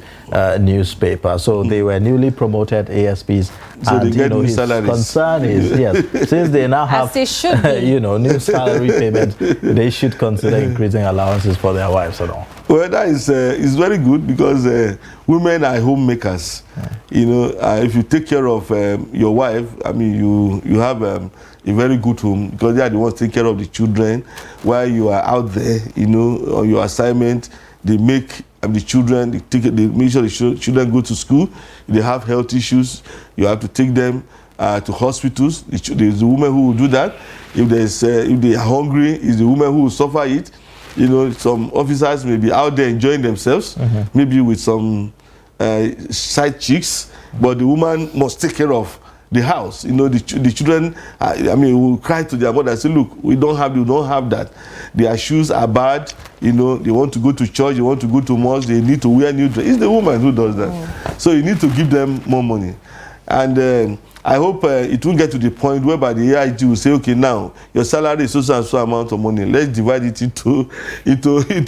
newspaper. So they were newly promoted ASPs,
so
and
they get new
his
salaries.
Concern is yes, since they now have new salary payments, they should consider increasing allowances for their wives and all.
Well, that is very good, because women are homemakers. If you take care of your wife, you have a very good home, because they are the ones taking care of the children while you are out there, on your assignment. They make the children, they make sure the children go to school. If they have health issues, you have to take them to hospitals. There's a woman who will do that. If they are hungry, it's the woman who will suffer it. Some officers may be out there enjoying themselves, maybe with some side chicks, but the woman must take care of the house. The children, will cry to their mother and say, look, we don't have that. Their shoes are bad. They want to go to church, they want to go to mosque, they need to wear new dress. It's the woman who does that. So you need to give them more money. And I hope it will get to the point whereby the AIG will say, okay, now your salary is so and so amount of money. Let's divide it into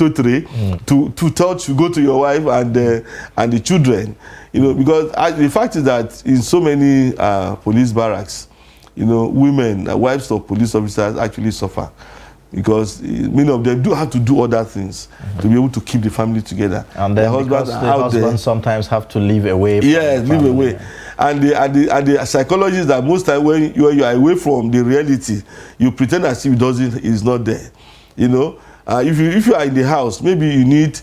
three. Two-thirds will go to your wife and the children. Because the fact is that in so many police barracks, women, wives of police officers actually suffer. because many of them do have to do other things to be able to keep the family together.
And then because the husbands sometimes have to live away.
Live away. And the psychology is that most time when you are away from the reality, you pretend as if it's not there. You know, if you are in the house, maybe you need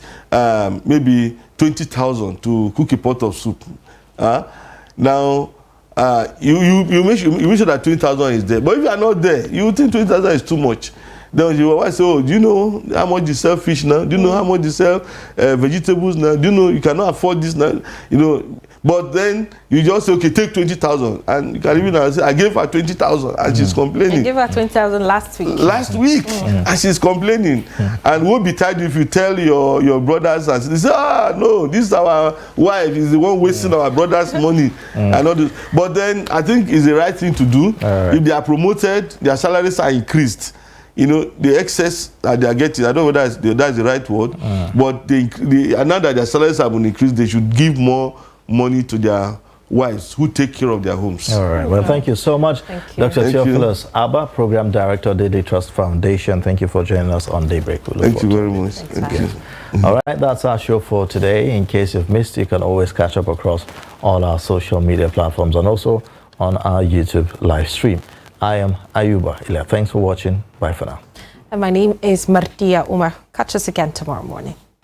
maybe 20,000 to cook a pot of soup. Now you make sure that 20,000 is there. But if you are not there, you think 20,000 is too much. Then you always say, oh, do you know how much you sell fish now? Do you know how much you sell vegetables now? Do you know you cannot afford this now? You know, but then you just say, okay, take 20,000, and you can even say, I gave her 20,000, and she's complaining.
I gave her 20,000 last week.
And she's complaining. And won't be tired if you tell your brothers, and they say, no, this is our wife, is the one wasting our brother's money and all this. But then I think it's the right thing to do. If they are promoted, their salaries are increased. You know, the excess that they are getting, I don't know whether that's the right word, but now that their salaries have been increased, they should give more money to their wives who take care of their homes.
All right. Well, thank you so much, Dr. Theophilus Abba, Program Director, Daily Trust Foundation. Thank you for joining us on Daybreak.
Thank you very much. Thank you.
All right, that's our show for today. In case you've missed, you can always catch up across all our social media platforms and also on our YouTube live stream. I am Ayuba Ila. Thanks for watching. Bye for now.
And my name is Martia Umar. Catch us again tomorrow morning.